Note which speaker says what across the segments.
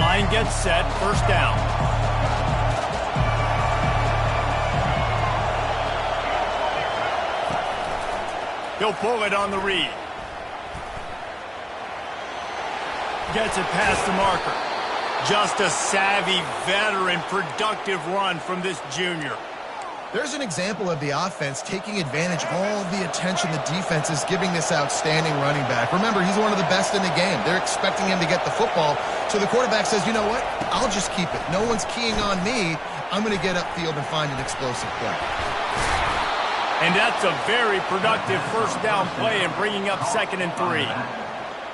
Speaker 1: Line gets set, first down. He'll pull it on the read. Gets it past the marker. Just a savvy, veteran, productive run from this junior.
Speaker 2: There's an example of the offense taking advantage of all the attention the defense is giving this outstanding running back. Remember, he's one of the best in the game. They're expecting him to get the football. So the quarterback says, you know what? I'll just keep it. No one's keying on me. I'm going to get upfield and find an explosive play.
Speaker 1: And that's a very productive first down play and bringing up 2nd and 3.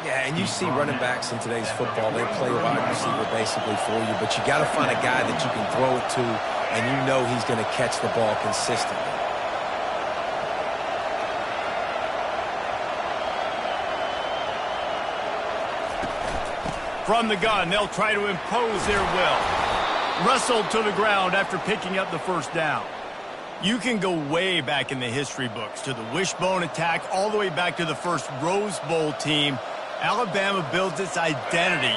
Speaker 3: Yeah, and you see running backs in today's football, they play wide receiver basically for you, but you got to find a guy that you can throw it to, and you know he's going to catch the ball consistently.
Speaker 1: From the gun, they'll try to impose their will. Wrestled to the ground after picking up the first down. You can go way back in the history books to the wishbone attack all the way back to the first Rose Bowl team. Alabama builds its identity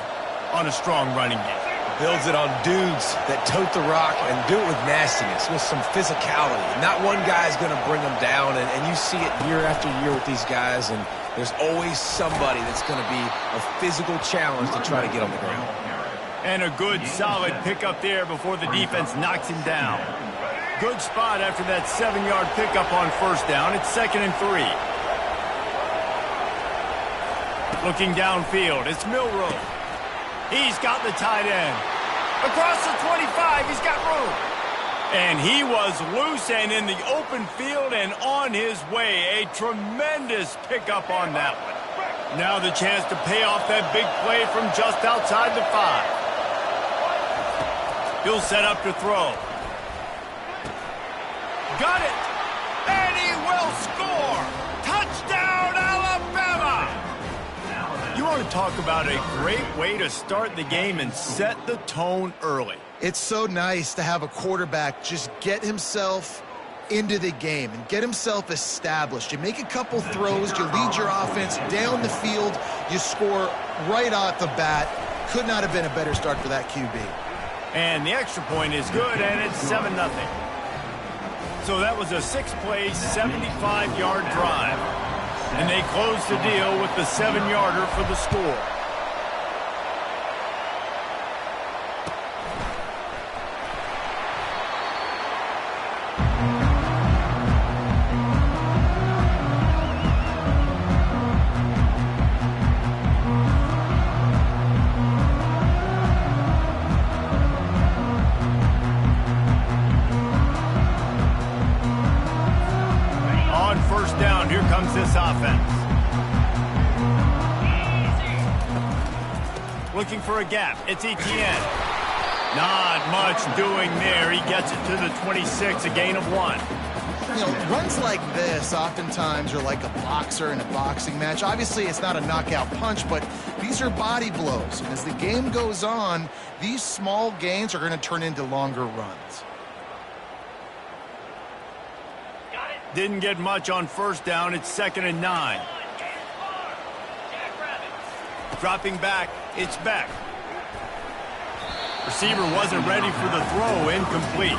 Speaker 1: on a strong running game.
Speaker 3: Builds it on dudes that tote the rock and do it with nastiness, with some physicality. Not one guy's going to bring them down, and you see it year after year with these guys, and there's always somebody that's going to be a physical challenge to try to get on the ground.
Speaker 1: And a good, solid pickup there before the defense knocks him down. Good spot after that 7-yard pickup on first down. It's 2nd and 3. Looking downfield, it's Milroe. He's got the tight end. Across the 25, he's got room. And he was loose and in the open field and on his way. A tremendous pickup on that one. Now the chance to pay off that big play from just outside the 5. He'll set up to throw. Got it! And he will score! Touchdown, Alabama! You want to talk about a great way to start the game and set the tone early.
Speaker 2: It's so nice to have a quarterback just get himself into the game and get himself established. You make a couple throws, you lead your offense down the field, you score right off the bat. Could not have been a better start for that QB.
Speaker 1: And the extra point is good, and it's 7-0. So that was a 6-play, 75-yard drive. And they close the deal with the 7-yarder for the score. Here comes this offense. Looking for a gap. It's Etienne. Not much doing there. He gets it to the 26, a gain of 1.
Speaker 2: You know, runs like this oftentimes are like a boxer in a boxing match. Obviously, it's not a knockout punch, but these are body blows. And as the game goes on, these small gains are going to turn into longer runs.
Speaker 1: Didn't get much on first down. It's 2nd and 9. Dropping back, it's Beck. Receiver wasn't ready for the throw, incomplete.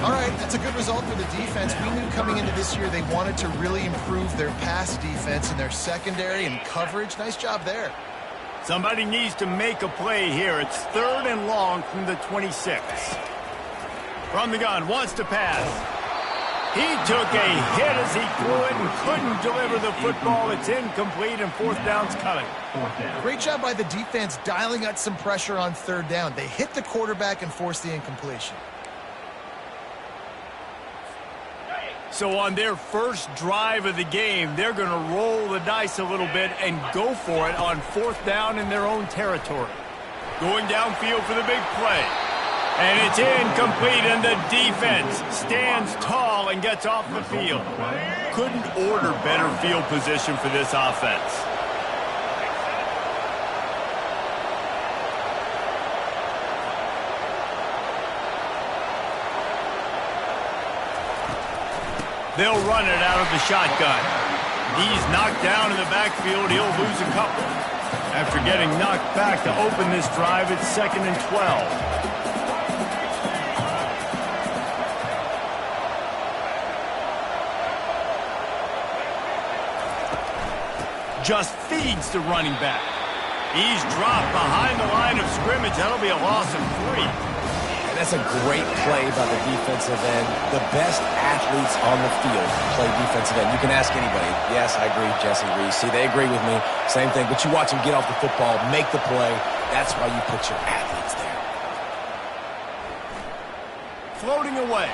Speaker 2: All right, that's a good result for the defense. We knew coming into this year they wanted to really improve their pass defense in their secondary and coverage. Nice job there.
Speaker 1: Somebody needs to make a play here. It's 3rd and long from the 26. From the gun, wants to pass. He took a hit as he threw it and couldn't deliver the football. It's incomplete, and 4th down's coming.
Speaker 2: Great job by the defense dialing out some pressure on 3rd down. They hit the quarterback and forced the incompletion.
Speaker 1: So on their first drive of the game, they're going to roll the dice a little bit and go for it on 4th down in their own territory. Going downfield for the big play. And it's incomplete, and the defense stands tall and gets off the field. Couldn't order better field position for this offense. They'll run it out of the shotgun. He's knocked down in the backfield. He'll lose a couple. After getting knocked back to open this drive, it's 2nd and 12. Just feeds the running back. He's dropped behind the line of scrimmage. That'll be a loss of 3.
Speaker 3: And that's a great play by the defensive end. The best athletes on the field play defensive end. You can ask anybody. Yes, I agree, Jesse Reese. See, they agree with me. Same thing. But you watch them get off the football, make the play. That's why you put your athletes there.
Speaker 1: Floating away.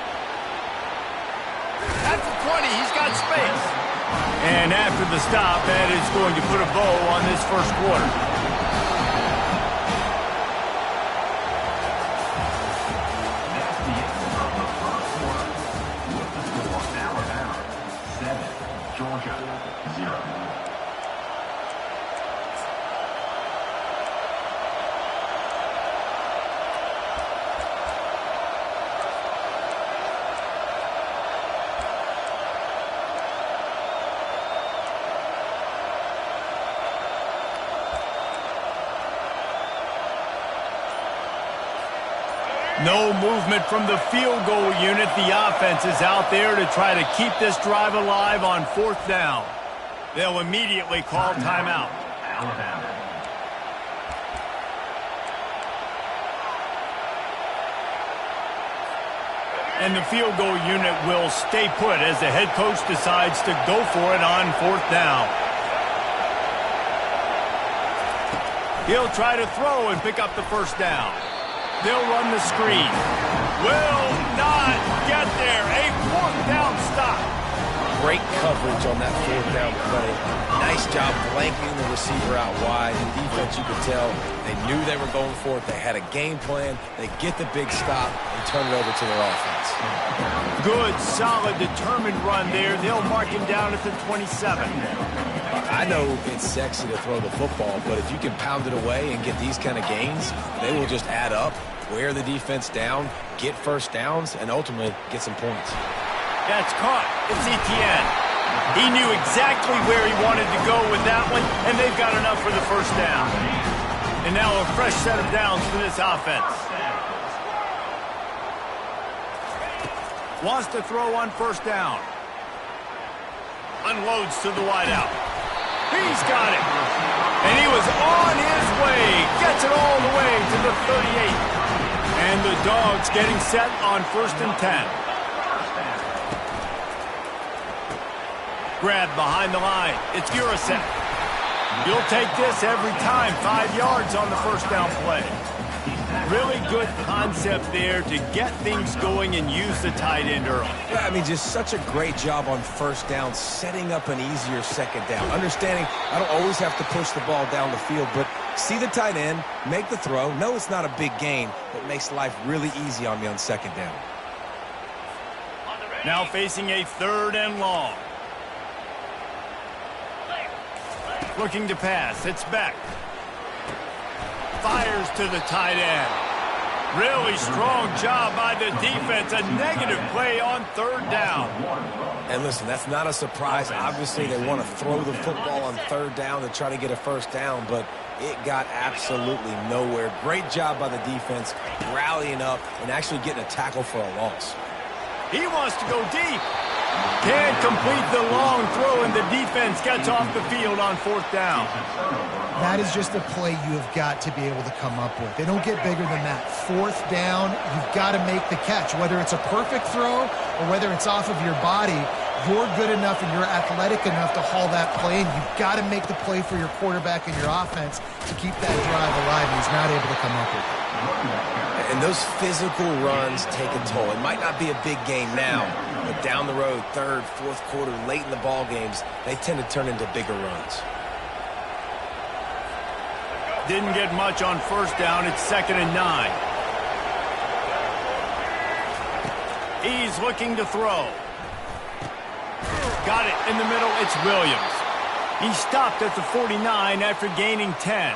Speaker 1: At the 20, he's got space. And after the stop, that is going to put a bow on this first quarter.
Speaker 4: Georgia, 0.
Speaker 1: No movement from the field goal unit. The offense is out there to try to keep this drive alive on 4th down. They'll immediately call timeout. And the field goal unit will stay put as the head coach decides to go for it on 4th down. He'll try to throw and pick up the first down. They'll run the screen. Will not get there. A 4th down stop.
Speaker 3: Great coverage on that 4th down play. Nice job blanking the receiver out wide. The defense, you could tell, they knew they were going for it. They had a game plan. They get the big stop and turn it over to their offense.
Speaker 1: Good, solid, determined run there. They'll mark him down at the 27.
Speaker 3: I know it's sexy to throw the football, but if you can pound it away and get these kind of gains, they will just add up, wear the defense down, get first downs, and ultimately get some points.
Speaker 1: That's caught. It's Etienne. He knew exactly where he wanted to go with that one, and they've got enough for the first down. And now a fresh set of downs for this offense. Wants to throw on 1st down. Unloads to the wideout. He's got it. And he was on his way. Gets it all the way to the 38. And the Dogs getting set on 1st and 10. Grab behind the line. It's Urasek. You'll take this every time. 5 yards on the first down play. Really good concept there to get things going and use the tight end early.
Speaker 3: Yeah, I mean, just such a great job on 1st down, setting up an easier 2nd down. Understanding I don't always have to push the ball down the field, but see the tight end, make the throw. No, it's not a big gain, but makes life really easy on me on 2nd down.
Speaker 1: Now facing a 3rd and long. Looking to pass. It's back. Fires to the tight end. Really strong job by the defense. A negative play on 3rd down.
Speaker 3: And listen, that's not a surprise. Obviously, they want to throw the football on 3rd down to try to get a first down, but it got absolutely nowhere. Great job by the defense rallying up and actually getting a tackle for a loss.
Speaker 1: He wants to go deep. Can't complete the long throw, and the defense gets off the field on 4th down.
Speaker 2: That is just a play you have got to be able to come up with. They don't get bigger than that. 4th down, you've got to make the catch. Whether it's a perfect throw or whether it's off of your body, you're good enough and you're athletic enough to haul that play, and you've got to make the play for your quarterback and your offense to keep that drive alive, and he's not able to come up with it.
Speaker 3: And those physical runs take a toll. It might not be a big game now, but down the road, 3rd, 4th quarter, late in the ball games, they tend to turn into bigger runs.
Speaker 1: Didn't get much on 1st down. It's 2nd and 9. He's looking to throw. Got it in the middle. It's Williams. He stopped at the 49 after gaining 10.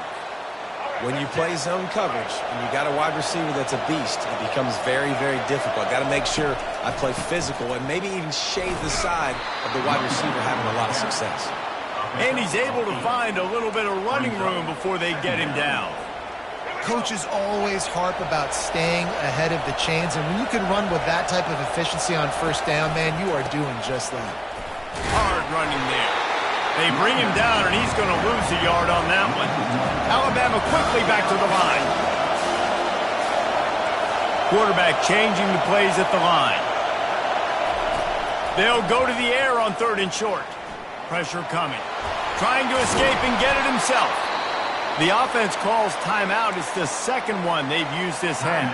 Speaker 3: When you play zone coverage and you got a wide receiver that's a beast, it becomes very, very difficult. Got to make sure I play physical and maybe even shade the side of the wide receiver having a lot of success.
Speaker 1: And he's able to find a little bit of running room before they get him down.
Speaker 2: Coaches always harp about staying ahead of the chains, and when you can run with that type of efficiency on first down, man, you are doing just that.
Speaker 1: Hard running there. They bring him down, and he's going to lose a yard on that one. Alabama quickly back to the line. Quarterback changing the plays at the line. They'll go to the air on 3rd and short. Pressure coming. Trying to escape and get it himself. The offense calls timeout. It's the second one they've used this half.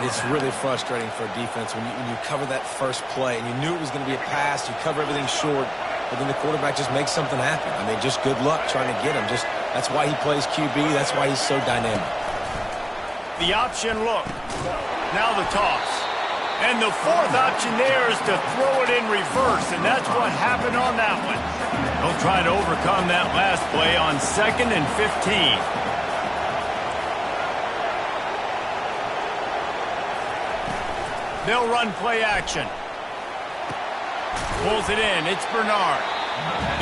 Speaker 3: It's really frustrating for a defense when you cover that first play and you knew it was going to be a pass, you cover everything short, but then the quarterback just makes something happen. I mean, just good luck trying to get him. That's why he plays QB. That's why he's so dynamic.
Speaker 1: The option look. Now the toss. And the fourth option there is to throw it in reverse, and that's what happened on that one. They'll try to overcome that last play on 2nd and 15. They'll run play action. Pulls it in. It's Bernard.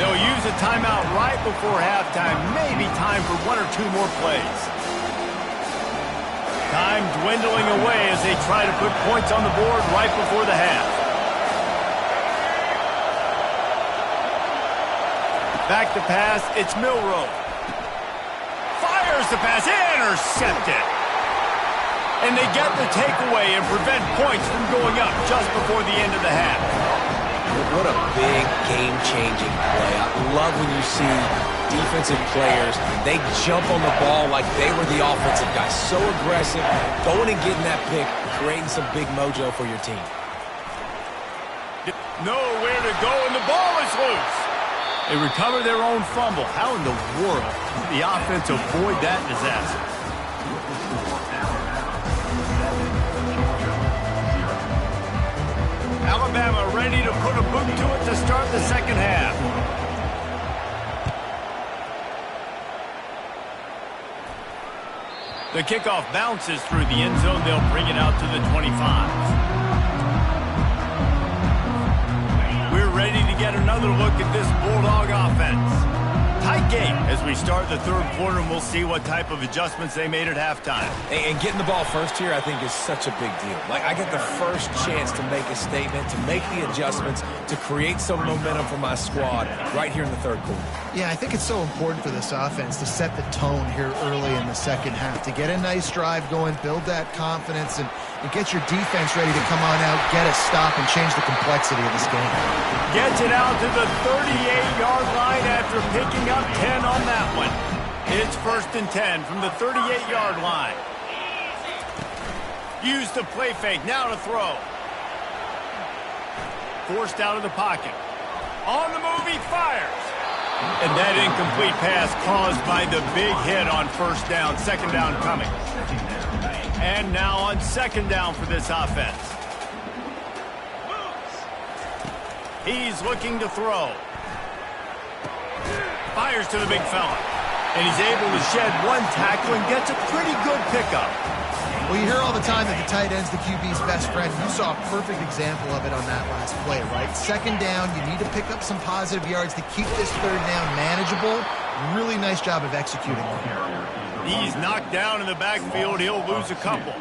Speaker 1: They'll use a timeout right before halftime. Maybe time for 1 or 2 more plays. Time dwindling away as they try to put points on the board right before the half. Back to pass, it's Milroe. Fires the pass, intercepted. And they get the takeaway and prevent points from going up just before the end of the half.
Speaker 3: What a big game-changing play. I love when you see defensive players, they jump on the ball like they were the offensive guys. So aggressive, going and getting that pick, creating some big mojo for your team.
Speaker 1: Nowhere to go, and the ball is loose. They recover their own fumble. How in the world did the offense avoid that disaster? Alabama ready to put a boot to it to start the second half. The kickoff bounces through the end zone. They'll bring it out to the 25. We're ready to get another look at this Bulldog offense. Tight game as we start the third quarter, and we'll see what type of adjustments they made at halftime.
Speaker 3: And getting the ball first here, I think, is such a big deal. Like, I get the first chance to make a statement, to make the adjustments, to create some momentum for my squad right here in the third quarter.
Speaker 2: Yeah, I think it's so important for this offense to set the tone here early in the second half, to get a nice drive going, build that confidence, and get your defense ready to come on out, get a stop, and change the complexity of this game.
Speaker 1: Gets it out to the 38-yard line after picking up 10 on that one. It's 1st and 10 from the 38-yard line. Use the play fake, now to throw. Forced out of the pocket. On the move, he fires. And that incomplete pass caused by the big hit on first down, second down coming. And now on second down for this offense. He's looking to throw. Fires to the big fella. And he's able to shed one tackle and gets a pretty good pickup.
Speaker 2: Well, you hear all the time that the tight end's the QB's best friend. You saw a perfect example of it on that last play, right? Second down, you need to pick up some positive yards to keep this third down manageable. Really nice job of executing that.
Speaker 1: He's knocked down in the backfield. He'll lose a couple.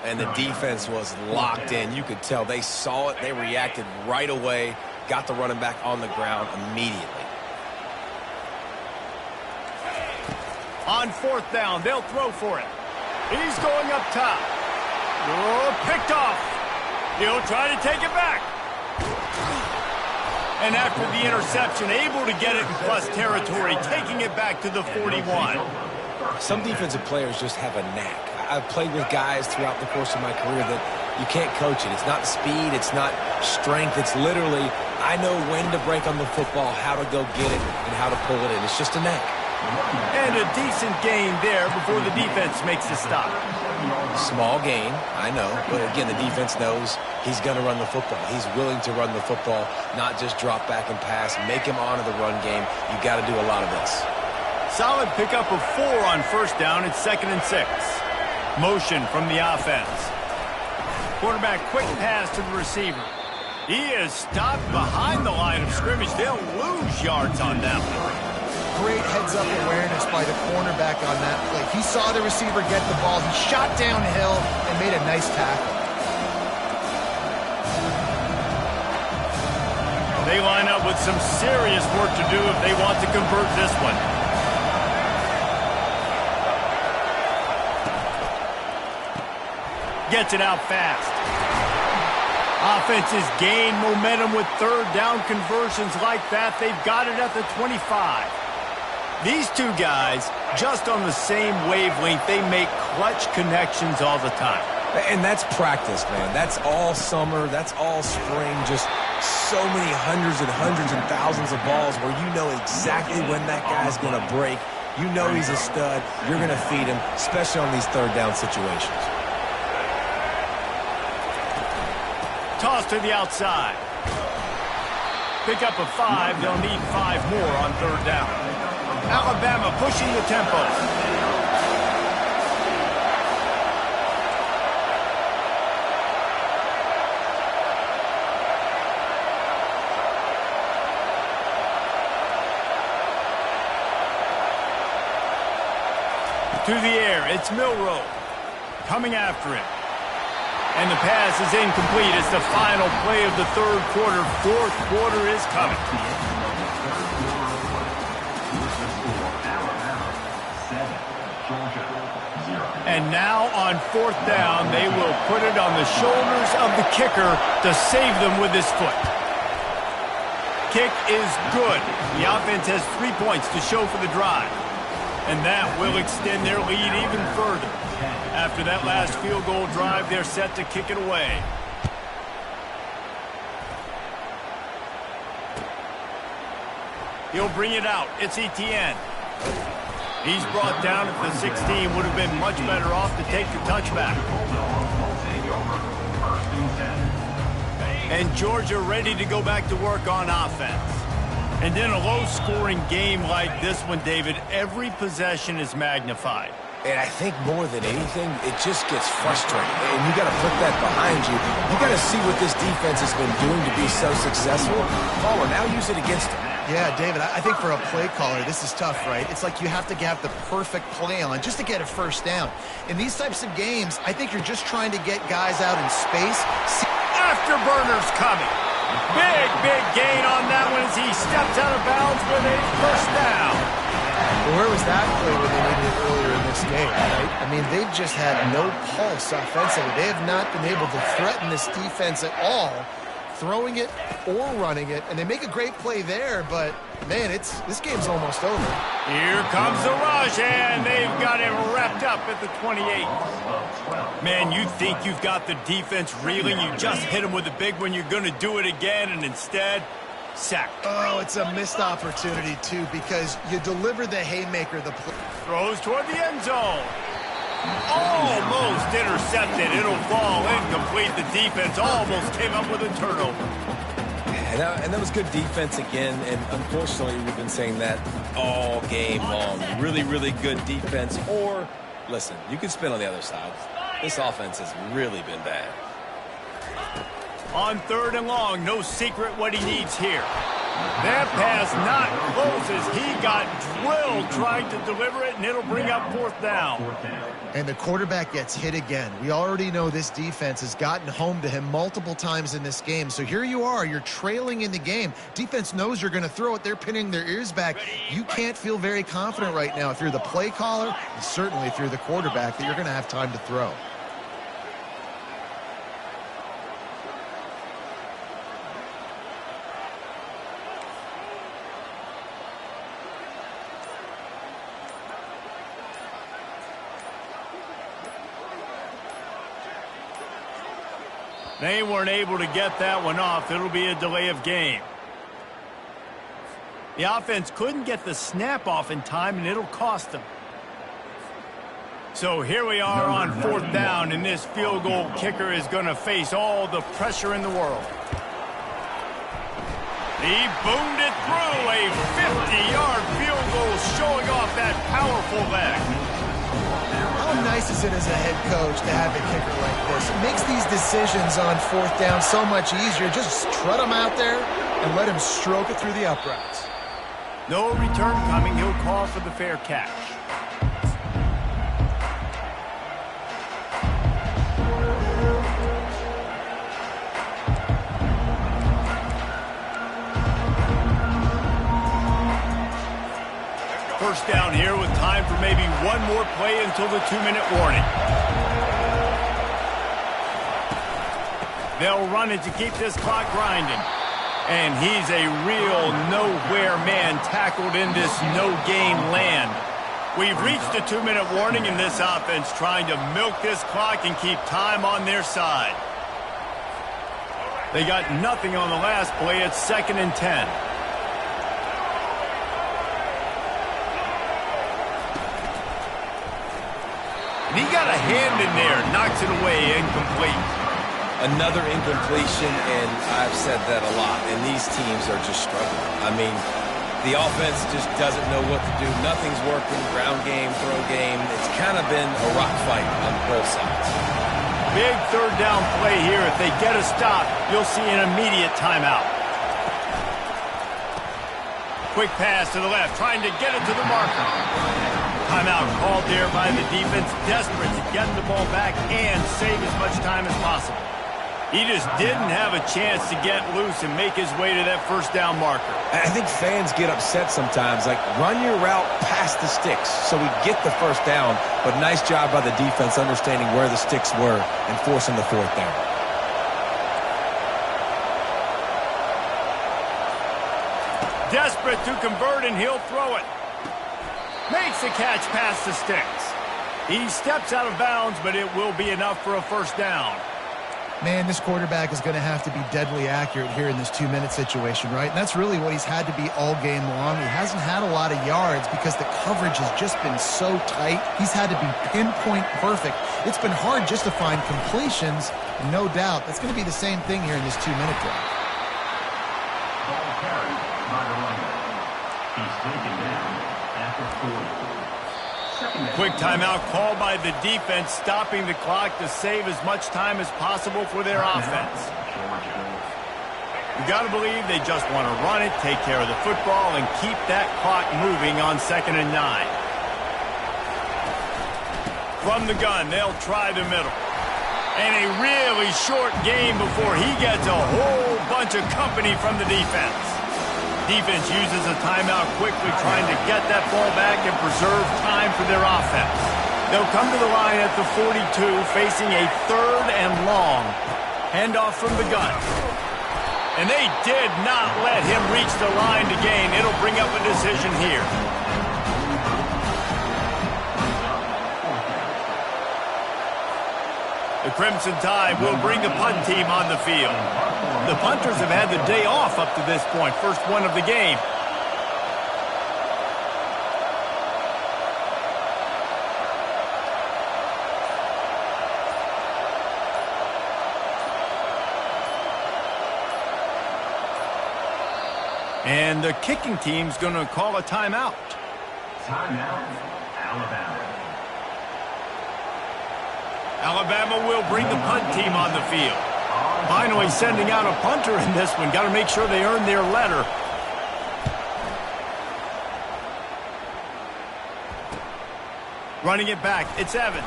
Speaker 3: And the defense was locked in. You could tell they saw it. They reacted right away. Got the running back on the ground immediately.
Speaker 1: On 4th down, they'll throw for it. He's going up top. Oh, picked off. He'll try to take it back. And after the interception, able to get it in plus territory, taking it back to the 41.
Speaker 3: Some defensive players just have a knack. I've played with guys throughout the course of my career that you can't coach it. It's not speed. It's not strength. It's literally, I know when to break on the football, how to go get it, and how to pull it in. It's just a knack.
Speaker 1: And a decent gain there before the defense makes a stop.
Speaker 3: Small gain, I know. But again, the defense knows he's going to run the football. He's willing to run the football, not just drop back and pass, make him honor the run game. You've got to do a lot of this.
Speaker 1: Solid pickup of 4 on first down. It's 2nd and 6. Motion from the offense. Quarterback quick pass to the receiver. He is stopped behind the line of scrimmage. They'll lose yards on that one.
Speaker 2: Great heads-up awareness by the cornerback on that play. He saw the receiver get the ball. He shot downhill and made a nice tackle.
Speaker 1: They line up with some serious work to do if they want to convert this one. Gets it out fast. Offenses gain momentum with third down conversions like that. They've got it at the 25. These two guys, just on the same wavelength, they make clutch connections all the time.
Speaker 3: And that's practice, man. That's all summer. That's all spring. Just so many hundreds and thousands of balls where you know exactly when that guy's going to break. You know he's a stud. You're going to feed him, especially on these third down situations.
Speaker 1: Toss to the outside. Pick up a 5. They'll need 5 more on third down. Alabama pushing the tempo. To the air, it's Milroe coming after him. And the pass is incomplete. It's the final play of the third quarter. Fourth quarter is coming. And now on fourth down, they will put it on the shoulders of the kicker to save them with his foot. Kick is good. The offense has 3 points to show for the drive. And that will extend their lead even further. After that last field goal drive, they're set to kick it away. He'll bring it out. It's Etienne. He's brought down at the 16. Would have been much better off to take the touchback. And Georgia ready to go back to work on offense. And in a low-scoring game like this one, David, every possession is magnified.
Speaker 3: And I think more than anything, it just gets frustrating. And you got to put that behind you. You got to see what this defense has been doing to be so successful. Caller, now use it against them.
Speaker 2: Yeah, David, I think for a play caller, this is tough, right? It's like you have to have the perfect play on just to get a first down. In these types of games, I think you're just trying to get guys out in space.
Speaker 1: Afterburners coming. Big gain on that one as he steps out of bounds with a first down.
Speaker 2: Well, where was that play when they needed it earlier in this game, right? I mean, they've just had no pulse offensively. They have not been able to threaten this defense at all, throwing it or running it, and they make a great play there, but, man, this game's almost over.
Speaker 1: Here comes the rush, and they've got him wrapped up at the 28. Man, you think you've got the defense reeling. You just hit him with a big one. You're going to do it again, and instead, sacked.
Speaker 2: Oh, it's a missed opportunity, too, because you deliver the haymaker, the play.
Speaker 1: Throws toward the end zone. Almost intercepted. It'll fall incomplete. The defense almost came up with a turnover.
Speaker 3: And that was good defense again, and unfortunately we've been saying that all game long. Really good defense, or, listen, you could spin on the other side. This offense has really been bad.
Speaker 1: On third and long, no secret what he needs here. That pass not close as he got drilled trying to deliver it, and it'll bring up fourth down.
Speaker 2: And the quarterback gets hit again. We already know this defense has gotten home to him multiple times in this game. So here you are, you're trailing in the game. Defense knows you're going to throw it. They're pinning their ears back. You can't feel very confident right now if you're the play caller, and certainly if you're the quarterback, that you're going to have time to throw.
Speaker 1: They weren't able to get that one off. It'll be a delay of game. The offense couldn't get the snap off in time, and it'll cost them. So here we are on fourth down, and this field goal kicker is going to face all the pressure in the world. He boomed it through, a 50-yard field goal showing off that powerful leg.
Speaker 2: How How nice is it as a head coach to have a kicker like this? It makes these decisions on fourth down so much easier. Just trot him out there and let him stroke it through the uprights.
Speaker 1: No return coming. He'll call for the fair catch. First down here with time for maybe one more play until the 2-minute warning. They'll run it to keep this clock grinding. And he's a real nowhere man tackled in this no-gain land. We've reached the 2-minute warning in this offense, trying to milk this clock and keep time on their side. They got nothing on the last play. It's 2nd and 10. And he got a hand in there, knocks it away, incomplete.
Speaker 3: Another incompletion, and I've said that a lot, and these teams are just struggling. I mean, the offense just doesn't know what to do. Nothing's working, ground game, throw game. It's kind of been a rock fight on both sides.
Speaker 1: Big third down play here. If they get a stop, you'll see an immediate timeout. Quick pass to the left, trying to get it to the marker. Timeout called there by the defense, desperate to get the ball back and save as much time as possible. He just didn't have a chance to get loose and make his way to that first down marker.
Speaker 3: I think fans get upset sometimes, like run your route past the sticks so we get the first down, but nice job by the defense understanding where the sticks were and forcing the fourth down.
Speaker 1: Desperate to convert, and he'll throw it. Makes the catch past the sticks. He steps out of bounds, but it will be enough for a first down.
Speaker 2: Man, this quarterback is going to have to be deadly accurate here in this 2-minute situation, right? And that's really what he's had to be all game long. He hasn't had a lot of yards because the coverage has just been so tight. He's had to be pinpoint perfect. It's been hard just to find completions, no doubt. That's going to be the same thing here in this 2-minute drive.
Speaker 4: Ball carried by the running back. He's taken down at the 40.
Speaker 1: Quick timeout called by the defense, stopping the clock to save as much time as possible for their offense. You got to believe they just want to run it, take care of the football, and keep that clock moving on 2nd and 9. From the gun, they'll try the middle. And a really short game before he gets a whole bunch of company from the defense. Defense uses a timeout quickly, trying to get that ball back and preserve time for their offense. They'll come to the line at the 42, facing a 3rd and long. Handoff from the gun. And they did not let him reach the line to gain. It'll bring up a decision here. The Crimson Tide will bring the punt team on the field. The punters have had the day off up to this point, first one of the game. And the kicking team's going to call a timeout.
Speaker 4: Timeout, Alabama.
Speaker 1: Alabama will bring the punt team on the field. Finally sending out a punter in this one. Got to make sure they earn their letter. Running it back, it's Evans.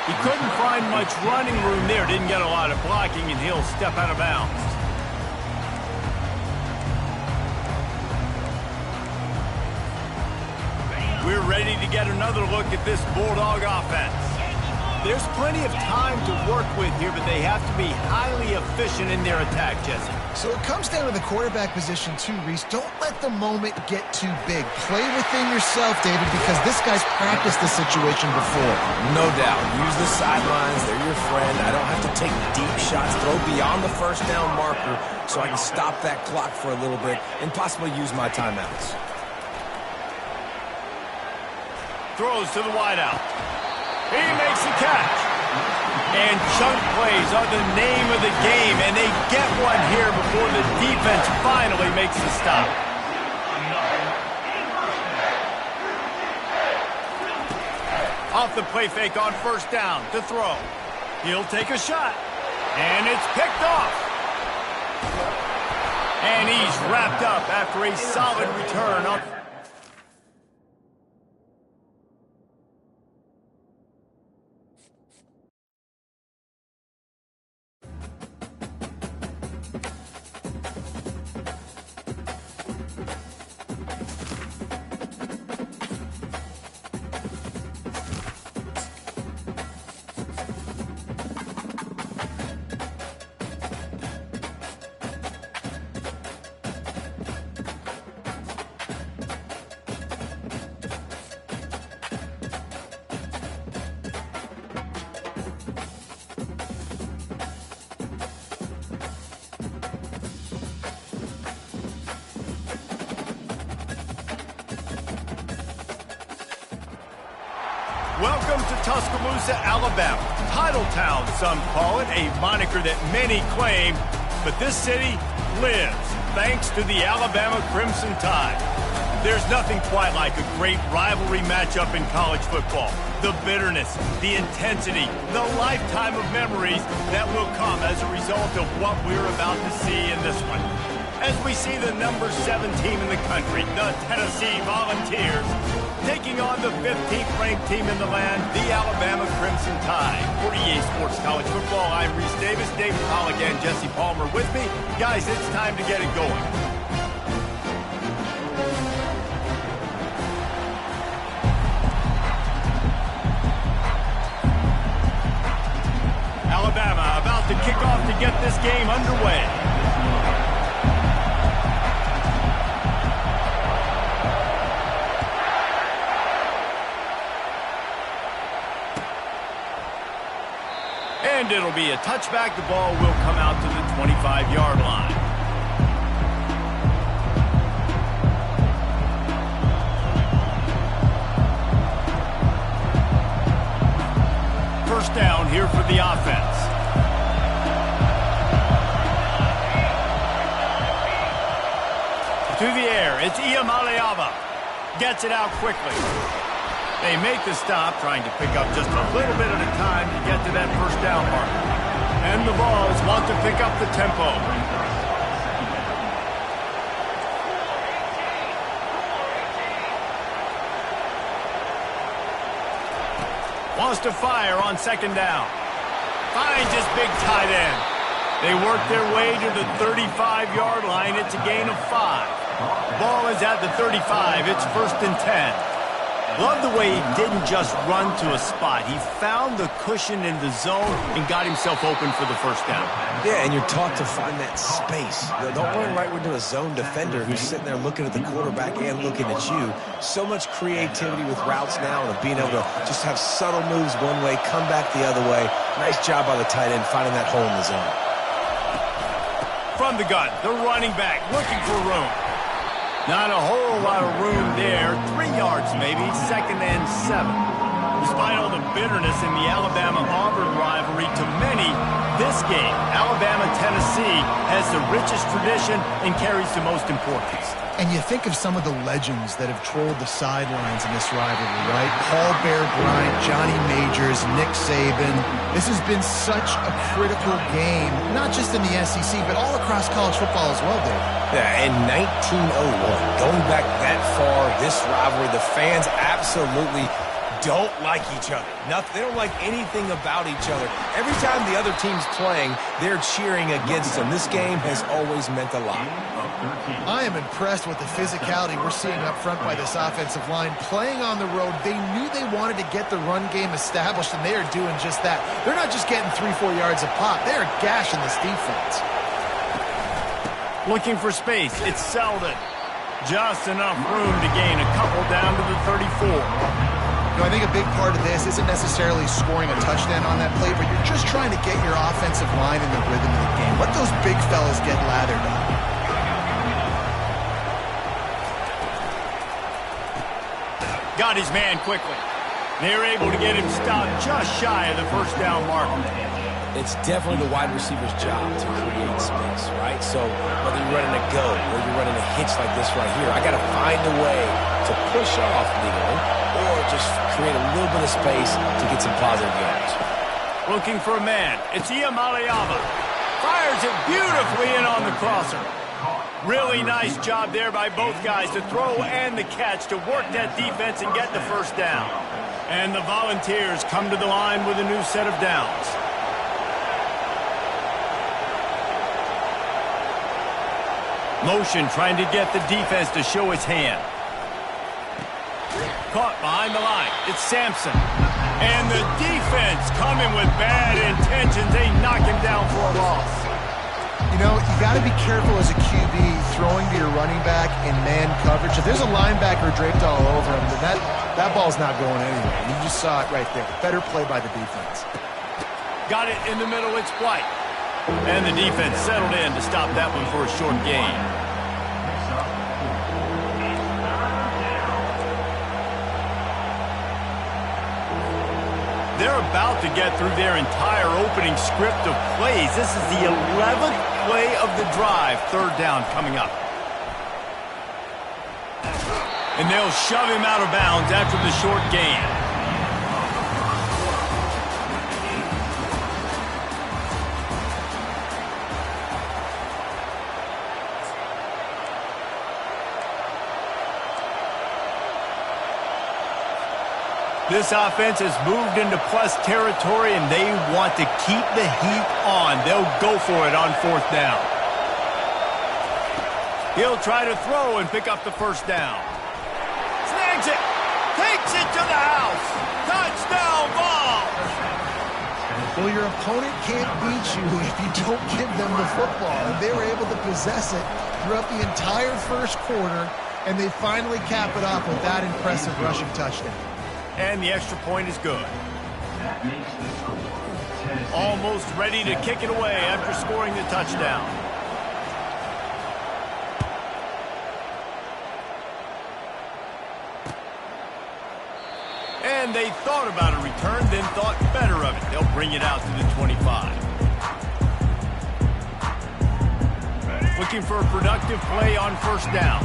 Speaker 1: He couldn't find much running room there. Didn't get a lot of blocking, and he'll step out of bounds. We're ready to get another look at this Bulldog offense. There's plenty of time to work with here, but they have to be highly efficient in their attack, Jesse.
Speaker 2: So it comes down to the quarterback position too, Reese. Don't let the moment get too big. Play within yourself, David, because this guy's practiced the situation before.
Speaker 3: No doubt. Use the sidelines. They're your friend. I don't have to take deep shots. Throw beyond the first down marker so I can stop that clock for a little bit and possibly use my timeouts.
Speaker 1: Throws to the wideout. He makes the catch. And chunk plays are the name of the game, and they get one here before the defense finally makes the stop. Off the play fake on first down to throw. He'll take a shot. And it's picked off. And he's wrapped up after a solid return on... Welcome to Tuscaloosa, Alabama. Titletown, some call it, a moniker that many claim, but this city lives thanks to the Alabama Crimson Tide. There's nothing quite like a great rivalry matchup in college football. The bitterness, the intensity, the lifetime of memories that will come as a result of what we're about to see in this one. As we see the number 7 team in the country, the Tennessee Volunteers, taking on the 15th ranked team in the land, the Alabama Crimson Tide. For EA Sports College Football, I'm Reese Davis, David Pollock, and Jesse Palmer with me. Guys, it's time to get it going. Alabama about to kick off to get this game underway. And it'll be a touchback. The ball will come out to the 25-yard line. First down here for the offense. To the air, it's Iamaleava. Gets it out quickly. They make the stop, trying to pick up just a little bit at a time to get to that first down mark. And the Vols want to pick up the tempo. Wants to fire on second down. Finds his big tight end. They work their way to the 35-yard line. It's a gain of 5. Ball is at the 35. It's 1st and 10. Love the way he didn't just run to a spot. He found the cushion in the zone and got himself open for the first down.
Speaker 3: Yeah, and you're taught to find that space. Don't run right into a zone defender who's sitting there looking at the quarterback and looking at you. So much creativity with routes now and being able to just have subtle moves one way, come back the other way. Nice job by the tight end finding that hole in the zone.
Speaker 1: From the gun, the running back looking for room. Not a whole lot of room there. 3 yards maybe, 2nd and 7. Despite all the bitterness in the Alabama-Auburn rivalry, to many, this game, Alabama-Tennessee, has the richest tradition and carries the most importance.
Speaker 2: And you think of some of the legends that have trolled the sidelines in this rivalry, right? Paul Bear Bryant, Johnny Majors, Nick Saban. This has been such a critical game, not just in the SEC, but all across college football as well, Dave.
Speaker 3: Yeah, in 1901, going back that far, this rivalry, the fans absolutely don't like each other. They don't like anything about each other. Every time the other team's playing, they're cheering against them. This game has always meant a lot.
Speaker 2: I am impressed with the physicality we're seeing up front by this offensive line. Playing on the road, they knew they wanted to get the run game established, and they are doing just that. They're not just getting 3-4 yards a pop. They are gashing this defense.
Speaker 1: Looking for space. It's Selden. Just enough room to gain a couple down to the 34.
Speaker 2: You know, I think a big part of this isn't necessarily scoring a touchdown on that play, but you're just trying to get your offensive line in the rhythm of the game. Let those big fellas get lathered up.
Speaker 1: Got his man quickly. They're able to get him stopped just shy of the first down mark.
Speaker 3: It's definitely the wide receiver's job to create space, right? So whether you're running a go or you're running a hitch like this right here, I got to find a way to push off legally or just create a little bit of space to get some positive yards.
Speaker 1: Looking for a man. It's Iamaleava. Fires it beautifully in on the crosser. Really nice job there by both guys to throw and the catch to work that defense and get the first down. And the Volunteers come to the line with a new set of downs. Motion trying to get the defense to show its hand. Caught behind the line. It's Sampson. And the defense coming with bad intentions. They knock him down for a loss.
Speaker 2: You know, you got to be careful as a QB throwing to your running back in man coverage. If there's a linebacker draped all over him, then that ball's not going anywhere. You just saw it right there. Better play by the defense.
Speaker 1: Got it in the middle. It's Blight. And the defense settled in to stop that one for a short gain. They're about to get through their entire opening script of plays. This is the 11th play of the drive. Third down coming up. And they'll shove him out of bounds after the short gain. This offense has moved into plus territory, and they want to keep the heat on. They'll go for it on fourth down. He'll try to throw and pick up the first down. Snags it. Takes it to the house. Touchdown ball.
Speaker 2: Well, your opponent can't beat you if you don't give them the football. And they were able to possess it throughout the entire first quarter, and they finally cap it off with that impressive rushing touchdown.
Speaker 1: And the extra point is good. Almost ready to kick it away after scoring the touchdown. And they thought about a return, then thought better of it. They'll bring it out to the 25. Looking for a productive play on first down.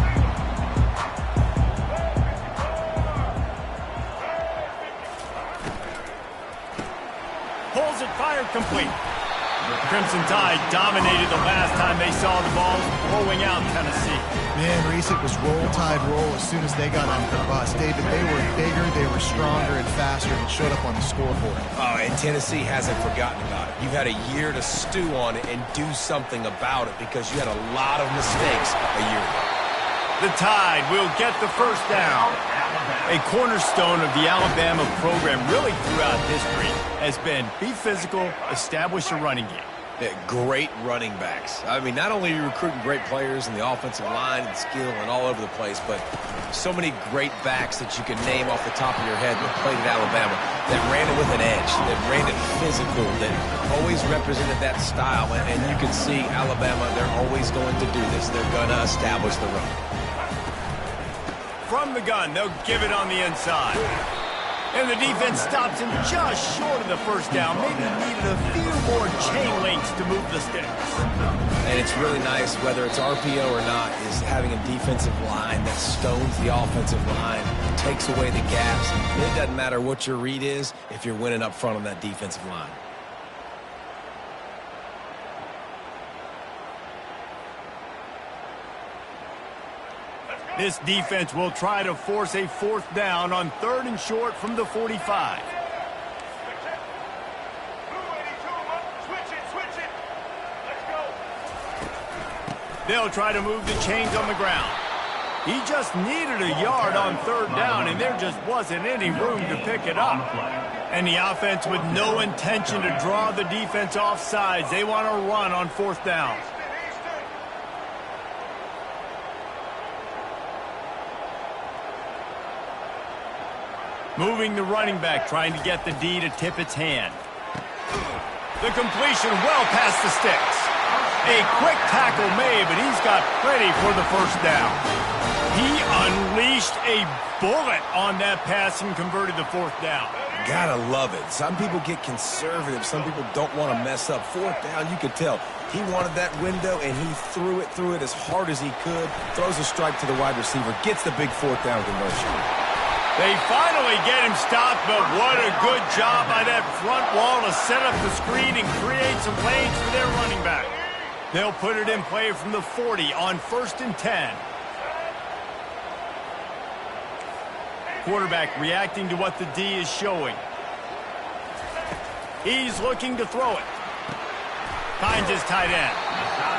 Speaker 1: Pulls it, fired, complete. Crimson Tide dominated the last time they saw the ball blowing out Tennessee.
Speaker 2: Man, Reese, it was roll tide roll as soon as they got on the bus. David, they were bigger, they were stronger and faster and showed up on the scoreboard.
Speaker 3: Oh, and Tennessee hasn't forgotten about it. You've had a year to stew on it and do something about it because you had a lot of mistakes a year ago.
Speaker 1: The Tide will get the first down. A cornerstone of the Alabama program really throughout history has been be physical, establish a running game.
Speaker 3: Yeah, great running backs. I mean, not only are you recruiting great players in the offensive line and skill and all over the place, but so many great backs that you can name off the top of your head that played at Alabama, that ran it with an edge, that ran it physical, that always represented that style. And you can see Alabama, they're always going to do this. They're going to establish the run.
Speaker 1: From the gun, they'll give it on the inside. And the defense stops him just short of the first down. Maybe needed a few more chain links to move the sticks.
Speaker 3: And it's really nice, whether it's RPO or not, is having a defensive line that stones the offensive line, takes away the gaps. It doesn't matter what your read is if you're winning up front on that defensive line.
Speaker 1: This defense will try to force a fourth down on third and short from the 45. They'll try to move the chains on the ground. He just needed a yard on third down, and there just wasn't any room to pick it up. And the offense with no intention to draw the defense off sides. They want to run on fourth down. Moving the running back, trying to get the D to tip its hand. The completion well past the sticks. A quick tackle made, but he's got plenty for the first down. He unleashed a bullet on that pass and converted the fourth down.
Speaker 3: Gotta love it. Some people get conservative. Some people don't want to mess up. Fourth down, you could tell. He wanted that window, and he threw it as hard as he could. Throws a strike to the wide receiver. Gets the big fourth down conversion.
Speaker 1: They finally get him stopped, but what a good job by that front wall to set up the screen and create some lanes for their running back. They'll put it in play from the 40 on 1st and 10. Quarterback reacting to what the D is showing. He's looking to throw it. Finds his tight end.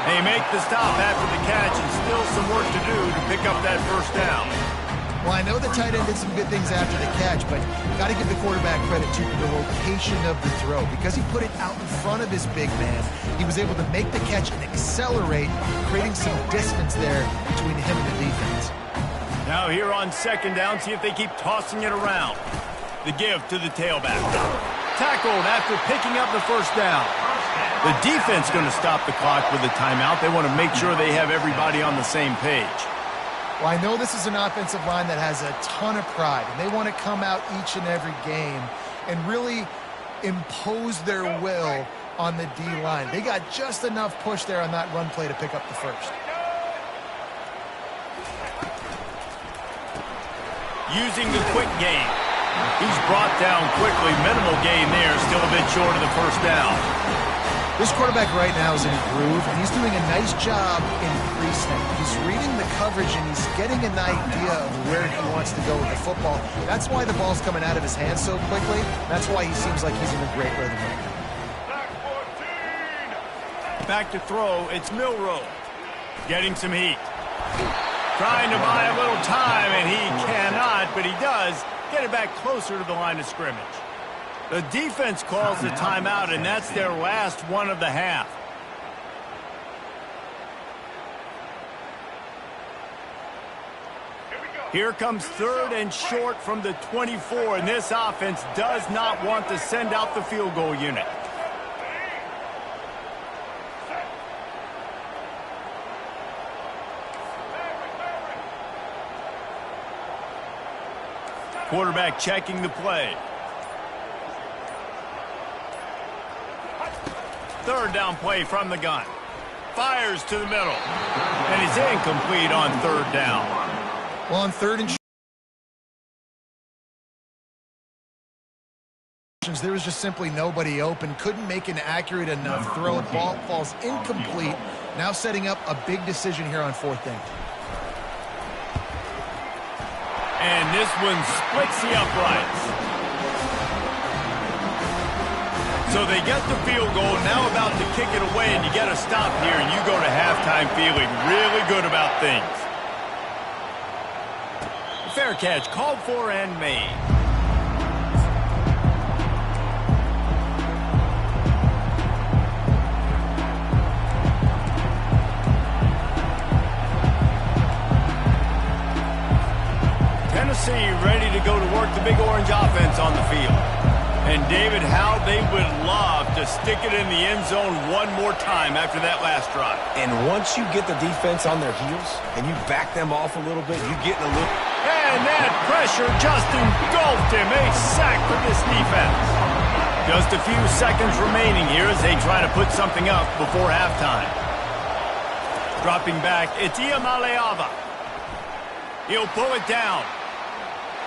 Speaker 1: They make the stop after the catch and still some work to do to pick up that first down.
Speaker 2: Well, I know the tight end did some good things after the catch, but got to give the quarterback credit to the location of the throw. Because he put it out in front of his big man, he was able to make the catch and accelerate, creating some distance there between him and the defense.
Speaker 1: Now here on 2nd down, see if they keep tossing it around. The give to the tailback. Tackled after picking up the first down. The defense going to stop the clock with a timeout. They want to make sure they have everybody on the same page.
Speaker 2: Well, I know this is an offensive line that has a ton of pride, and they want to come out each and every game and really impose their will on the D-line. They got just enough push there on that run play to pick up the first.
Speaker 1: Using the quick game. He's brought down quickly. Minimal gain there. Still a bit short of the first down.
Speaker 2: This quarterback right now is in a groove, and he's doing a nice job in pre-snap. He's reading the coverage, and he's getting an idea of where he wants to go with the football. That's why the ball's coming out of his hands so quickly. That's why he seems like he's in a great rhythm right now.
Speaker 1: Back to throw. It's Milroe. Getting some heat. Trying to buy a little time, and he cannot, but he does get it back closer to the line of scrimmage. The defense calls the timeout, and that's their last one of the half. Here comes 3rd and short from the 24, and this offense does not want to send out the field goal unit. Quarterback checking the play. 3rd down play from the gun. Fires to the middle. And he's incomplete on 3rd down.
Speaker 2: Well, on 3rd and short, there was just simply nobody open. Couldn't make an accurate enough throw. Ball falls incomplete. Now setting up a big decision here on 4th down.
Speaker 1: And this one splits the uprights. So they get the field goal, now about to kick it away, and you get a stop here, and you go to halftime feeling really good about things. Fair catch, called for and made. Tennessee ready to go to work the Big Orange offense on the field. And, David, how they would love to stick it in the end zone one more time after that last drive.
Speaker 3: And once you get the defense on their heels and you back them off a little bit, you get in a little...
Speaker 1: And that pressure just engulfed him. A sack for this defense. Just a few seconds remaining here as they try to put something up before halftime. Dropping back, it's Iamaleava. He'll pull it down.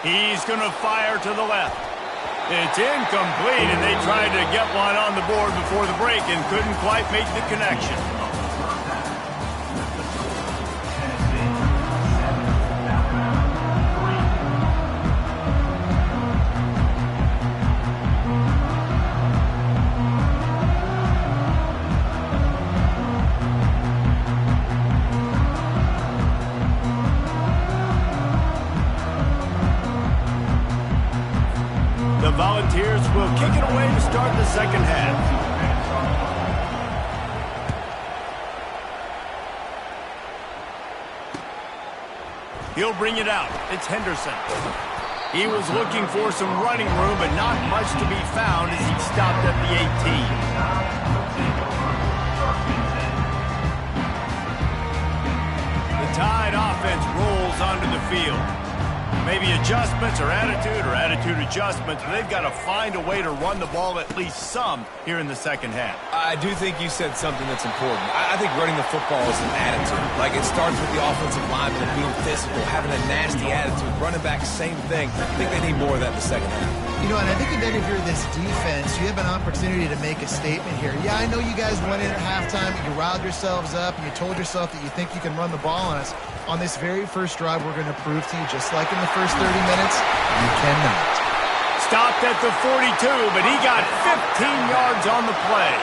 Speaker 1: He's going to fire to the left. It's incomplete, and they tried to get one on the board before the break and couldn't quite make the connection. The Volunteers will kick it away to start the second half. He'll bring it out. It's Henderson. He was looking for some running room, but not much to be found as he stopped at the 18. The Tide offense rolls onto the field. Maybe adjustments or attitude adjustments, but they've got to find a way to run the ball at least some here in the second half.
Speaker 3: I do think you said something that's important. I think running the football is an attitude. Like, it starts with the offensive lineman and being physical, having a nasty attitude. Running back, same thing. I think they need more of that in the second half.
Speaker 2: You know, and I think then if you're this defense, you have an opportunity to make a statement here. Yeah, I know you guys went in at halftime, you riled yourselves up, and you told yourself that you think you can run the ball on us. On this very first drive, we're going to prove to you, just like in the first 30 minutes, you cannot.
Speaker 1: Stopped at the 42, but he got 15 yards on the play.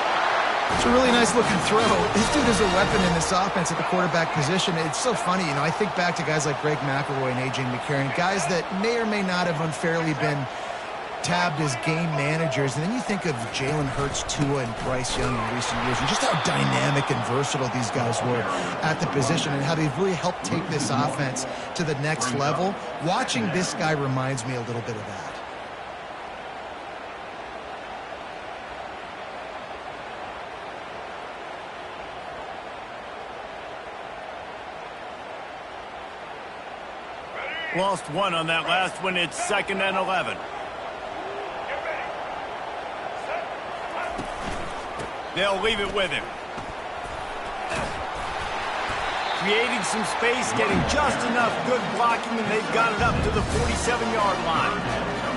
Speaker 2: It's a really nice looking throw. This dude is a weapon in this offense at the quarterback position. It's so funny, you know, I think back to guys like Greg McElroy and A.J. McCarron, guys that may or may not have unfairly been tabbed as game managers, and then you think of Jalen Hurts, Tua, and Bryce Young in recent years, and just how dynamic and versatile these guys were at the position and how they've really helped take this offense to the next level. Watching this guy reminds me a little bit of that.
Speaker 1: Lost one on that last one. It's 2nd and 11. They'll leave it with him. Creating some space, getting just enough good blocking, and they've got it up to the 47-yard line.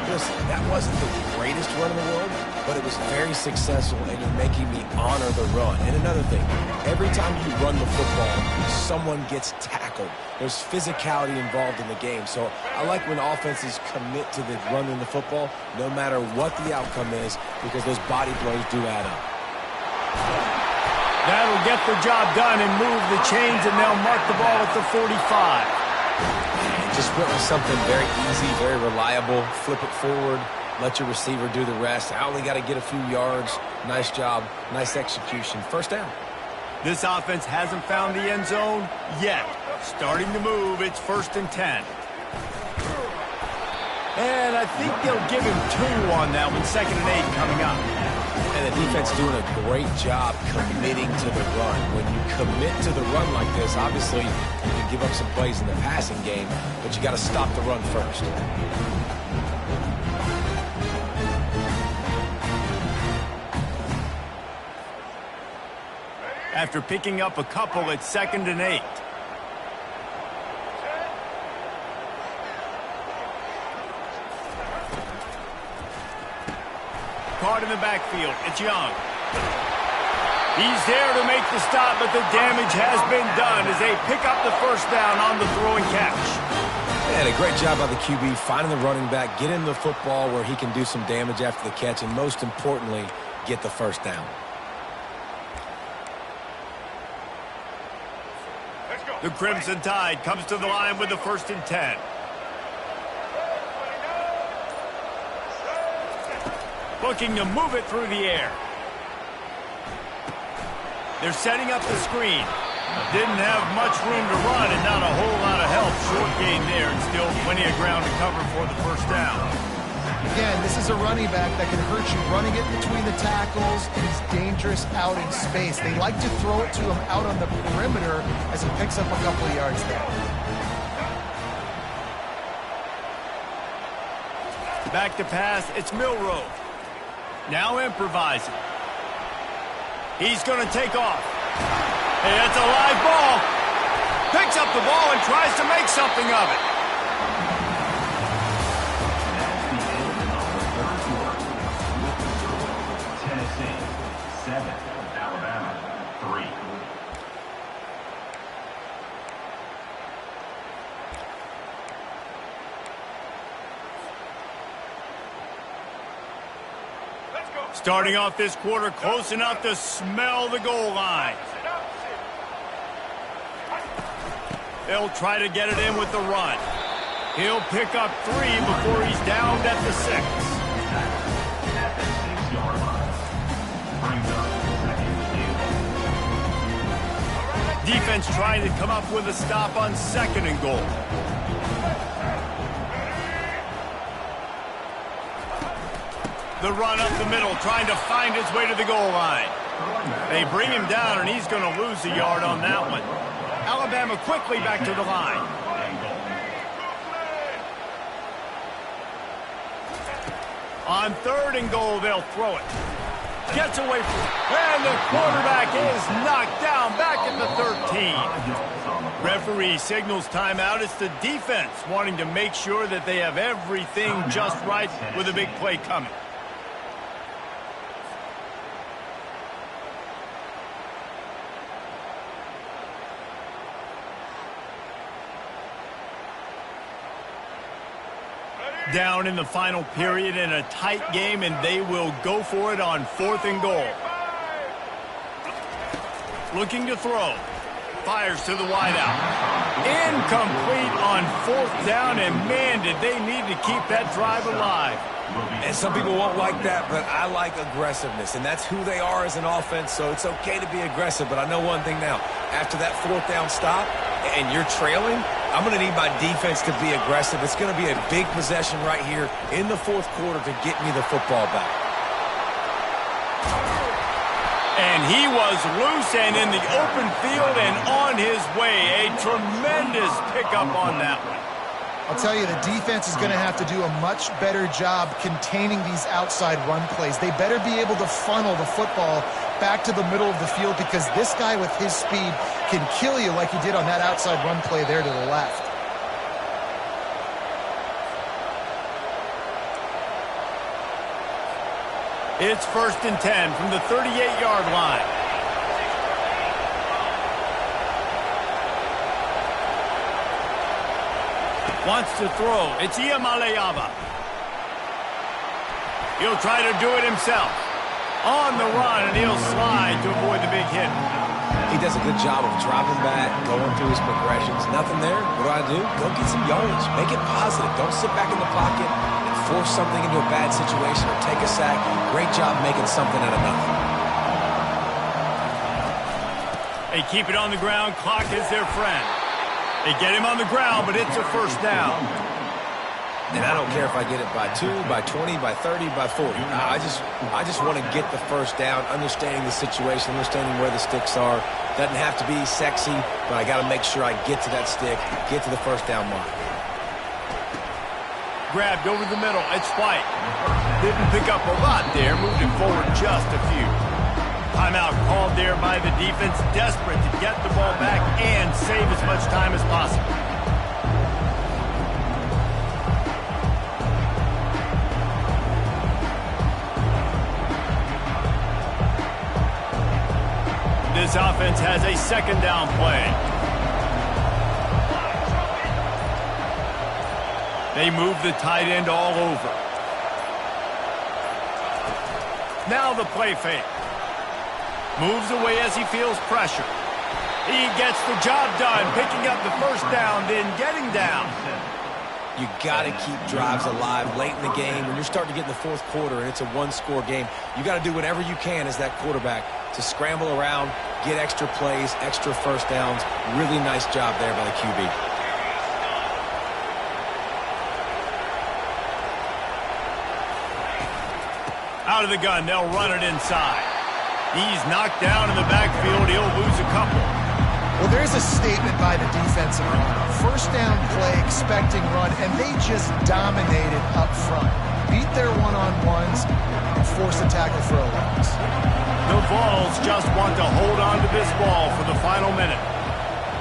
Speaker 3: Listen, that wasn't the greatest run in the world, but it was very successful, and you're making me honor the run. And another thing, every time you run the football, someone gets tackled. There's physicality involved in the game. So I like when offenses commit to the running the football, no matter what the outcome is, because those body blows do add up.
Speaker 1: That'll get the job done and move the chains, and they'll mark the ball at the 45.
Speaker 3: Just went with something very easy, very reliable. Flip it forward, let your receiver do the rest. I only got to get a few yards. Nice job, nice execution. First down.
Speaker 1: This offense hasn't found the end zone yet. Starting to move, it's 1st and 10. And I think they'll give him 2 on that one. 2nd and 8 coming up.
Speaker 3: And the defense doing a great job committing to the run. When you commit to the run like this, obviously you can give up some plays in the passing game, but you got to stop the run first.
Speaker 1: After picking up a couple, it's 2nd and 8. Caught in the backfield. It's Young. He's there to make the stop, but the damage has been done as they pick up the first down on the throw and catch.
Speaker 3: And a great job by the QB finding the running back, getting the football where he can do some damage after the catch, and most importantly, get the first down.
Speaker 1: The Crimson Tide comes to the line with the 1st and 10. Looking to move it through the air. They're setting up the screen. Didn't have much room to run and not a whole lot of help. Short gain there and still plenty of ground to cover for the first down.
Speaker 2: Again, this is a running back that can hurt you running it between the tackles, and he's dangerous out in space. They like to throw it to him out on the perimeter as he picks up a couple of yards there.
Speaker 1: Back to pass, it's Milroe. Now improvising. He's going to take off. Hey, that's a live ball. Picks up the ball and tries to make something of it.
Speaker 4: Tennessee 7, Alabama 3.
Speaker 1: Starting off this quarter close enough to smell the goal line. They'll try to get it in with the run. He'll pick up 3 before he's downed at the 6.
Speaker 4: At the 6-yard line. Brings up second and 2.
Speaker 1: Defense trying to come up with a stop on 2nd and goal. The run up the middle, trying to find his way to the goal line. They bring him down, and he's going to lose a yard on that one. Alabama quickly back to the line. On 3rd and goal, they'll throw it. Gets away from it. And the quarterback is knocked down back at the 13. Referee signals timeout. It's the defense wanting to make sure that they have everything just right with a big play coming. Down in the final period in a tight game, and they will go for it on 4th and goal. Looking to throw. Fires to the wideout. Incomplete on 4th down, and man, did they need to keep that drive alive.
Speaker 3: And some people won't like that, but I like aggressiveness, and that's who they are as an offense, so it's okay to be aggressive. But I know one thing now. After that 4th down stop, and you're trailing, I'm going to need my defense to be aggressive. It's going to be a big possession right here in the 4th quarter to get me the football back.
Speaker 1: And he was loose and in the open field and on his way. A tremendous pickup on that one.
Speaker 2: I'll tell you, the defense is going to have to do a much better job containing these outside run plays. They better be able to funnel the football back to the middle of the field, because this guy with his speed can kill you like he did on that outside run play there to the left.
Speaker 1: It's 1st and 10 from the 38-yard line. Wants to throw. It's Iamaleava. He'll try to do it himself. On the run, and he'll slide to avoid the big hit.
Speaker 3: He does a good job of dropping back, going through his progressions. Nothing there. What do? Go get some yardage. Make it positive. Don't sit back in the pocket and force something into a bad situation or take a sack. Great job making something out of nothing.
Speaker 1: They keep it on the ground. Clock is their friend. They get him on the ground, but it's a 1st down.
Speaker 3: And I don't care if I get it by 2, by 20, by 30, by 40. I just want to get the 1st down, understanding the situation, understanding where the sticks are. Doesn't have to be sexy, but I got to make sure I get to that stick, get to the 1st down mark.
Speaker 1: Grabbed over the middle. It's White. Didn't pick up a lot there. Moved it forward just a few. Timeout called there by the defense, desperate to get the ball back and save as much time as possible. This offense has a 2nd down play. They move the tight end all over. Now the play fake. Moves away as he feels pressure. He gets the job done, picking up the 1st down, then getting down.
Speaker 3: You got to keep drives alive late in the game. When you're starting to get in the 4th quarter and it's a 1-score game, you got to do whatever you can as that quarterback to scramble around, get extra plays, extra 1st downs. Really nice job there by the QB.
Speaker 1: Out of the gun, they'll run it inside. He's knocked down in the backfield. He'll lose a couple.
Speaker 2: Well, there's a statement by the defensive line. 1st down play, expecting run, and they just dominated up front. Beat their one-on-ones and force a tackle for a loss.
Speaker 1: The Vols just want to hold on to this ball for the final minute.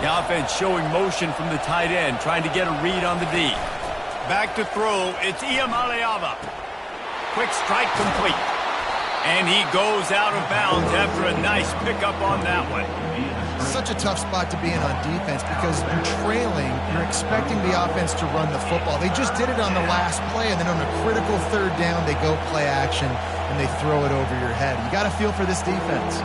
Speaker 1: The offense showing motion from the tight end, trying to get a read on the D. Back to throw. It's Iamaleava. Quick strike complete. And he goes out of bounds after a nice pickup on that one.
Speaker 2: Such a tough spot to be in on defense, because you're trailing, you're expecting the offense to run the football. They just did it on the last play, and then on a critical 3rd down, they go play action, and they throw it over your head. You got to feel for this defense.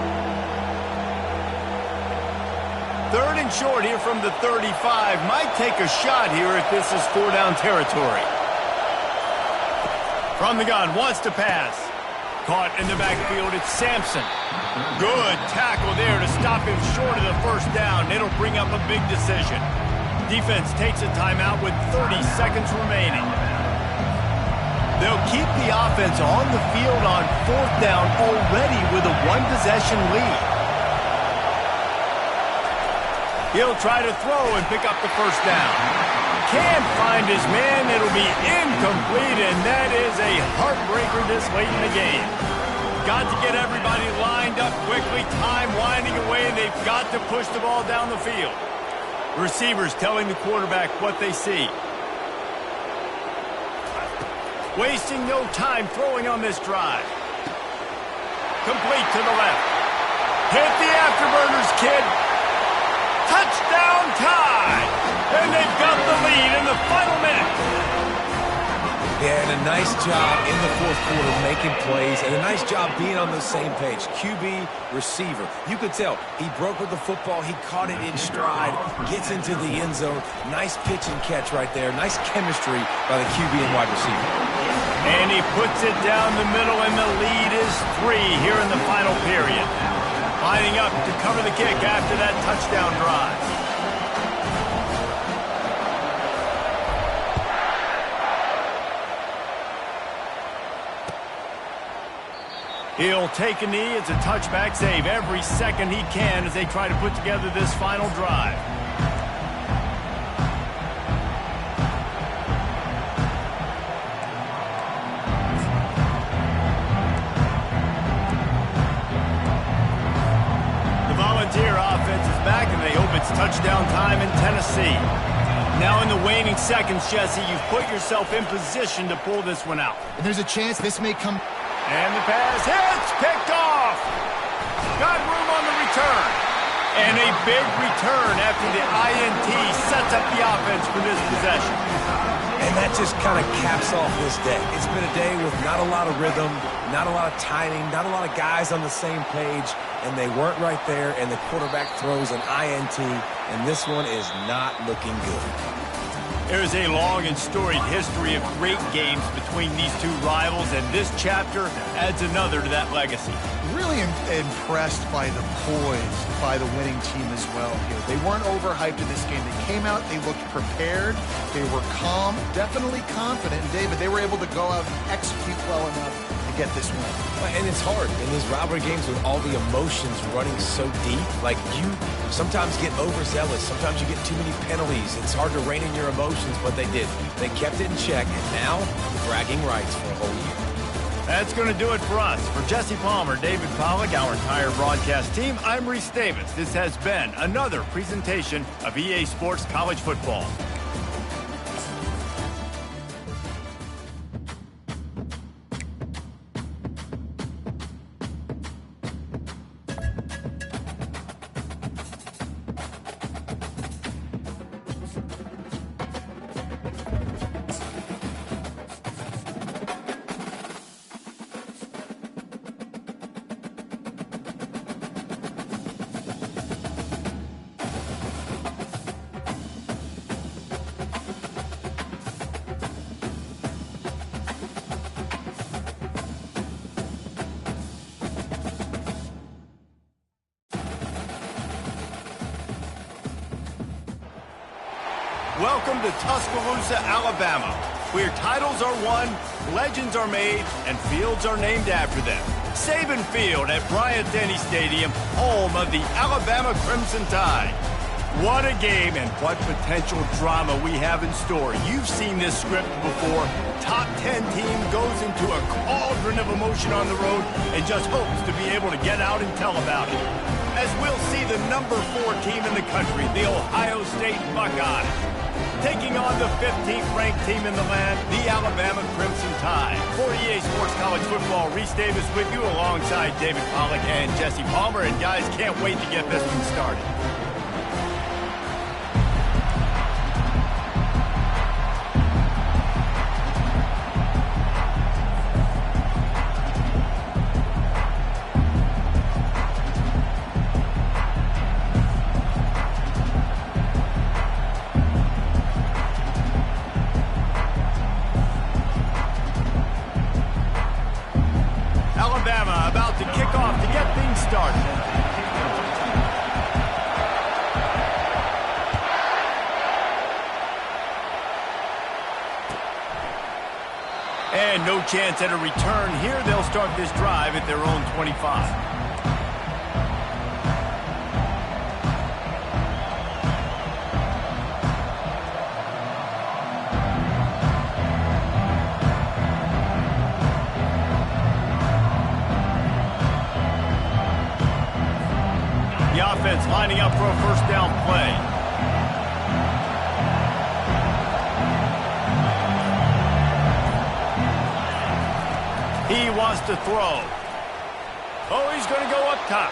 Speaker 1: 3rd and short here from the 35. Might take a shot here if this is 4-down territory. From the gun, wants to pass. Caught in the backfield, it's Sampson. Good tackle there to stop him short of the 1st down. It'll bring up a big decision. Defense takes a timeout with 30 seconds remaining. They'll keep the offense on the field on 4th down already with a 1-possession lead. He'll try to throw and pick up the 1st down. can't find his man. It'll be incomplete, and that is a heartbreaker this late in the game. Got to get everybody lined up quickly, time winding away, and they've got to push the ball down the field. Receivers telling the quarterback what they see. Wasting no time throwing on this drive. Complete to the left. Hit the afterburners, kid. Touchdown tie! And they've got the lead in the final minute.
Speaker 3: Yeah, and a nice job in the fourth quarter making plays, and a nice job being on the same page. QB, receiver. You could tell he broke with the football. He caught it in stride, gets into the end zone. Nice pitch and catch right there. Nice chemistry by the QB and wide receiver.
Speaker 1: And he puts it down the middle, and the lead is 3 here in the final period. Lining up to cover the kick after that touchdown drive. He'll take a knee. It's a touchback save every second he can as they try to put together this final drive. The Volunteer offense is back, and they hope it's touchdown time in Tennessee. Now in the waning seconds, Jesse, you've put yourself in position to pull this one out.
Speaker 2: And there's a chance this may come...
Speaker 1: And the pass hits, picked off. Got room on the return. And a big return after the INT sets up the offense for this possession.
Speaker 3: And that just kind of caps off this day. It's been a day with not a lot of rhythm, not a lot of timing, not a lot of guys on the same page, and they weren't right there, and the quarterback throws an INT, and this one is not looking good.
Speaker 1: There's a long and storied history of great games between these two rivals, and this chapter adds another to that legacy.
Speaker 2: Really impressed by the poise by the winning team as well here. They weren't overhyped in this game. They came out, they looked prepared, they were calm, definitely confident. And David, they were able to go out and execute well enough to get this win.
Speaker 3: And it's hard in these rivalry games with all the emotions running so deep. Like, you sometimes get overzealous. Sometimes you get too many penalties. It's hard to rein in your emotions, but they did. They kept it in check, and now bragging rights for a whole year.
Speaker 1: That's going to do it for us. For Jesse Palmer, David Pollack, our entire broadcast team, I'm Reese Davis. This has been another presentation of EA Sports College Football. Welcome to Tuscaloosa, Alabama, where titles are won, legends are made, and fields are named after them. Saban Field at Bryant-Denny Stadium, home of the Alabama Crimson Tide. What a game and what potential drama we have in store. You've seen this script before. Top 10 team goes into a cauldron of emotion on the road and just hopes to be able to get out and tell about it. As we'll see the number 4 team in the country, the Ohio State Buckeyes, taking on the 15th ranked team in the land, the Alabama Crimson Tide. For EA Sports College Football, Reese Davis with you alongside David Pollack and Jesse Palmer. And guys, can't wait to get this one started. Alabama about to kick off to get things started. And no chance at a return here. They'll start this drive at their own 25. defense lining up for a first down play. He wants to throw. Oh, he's going to go up top.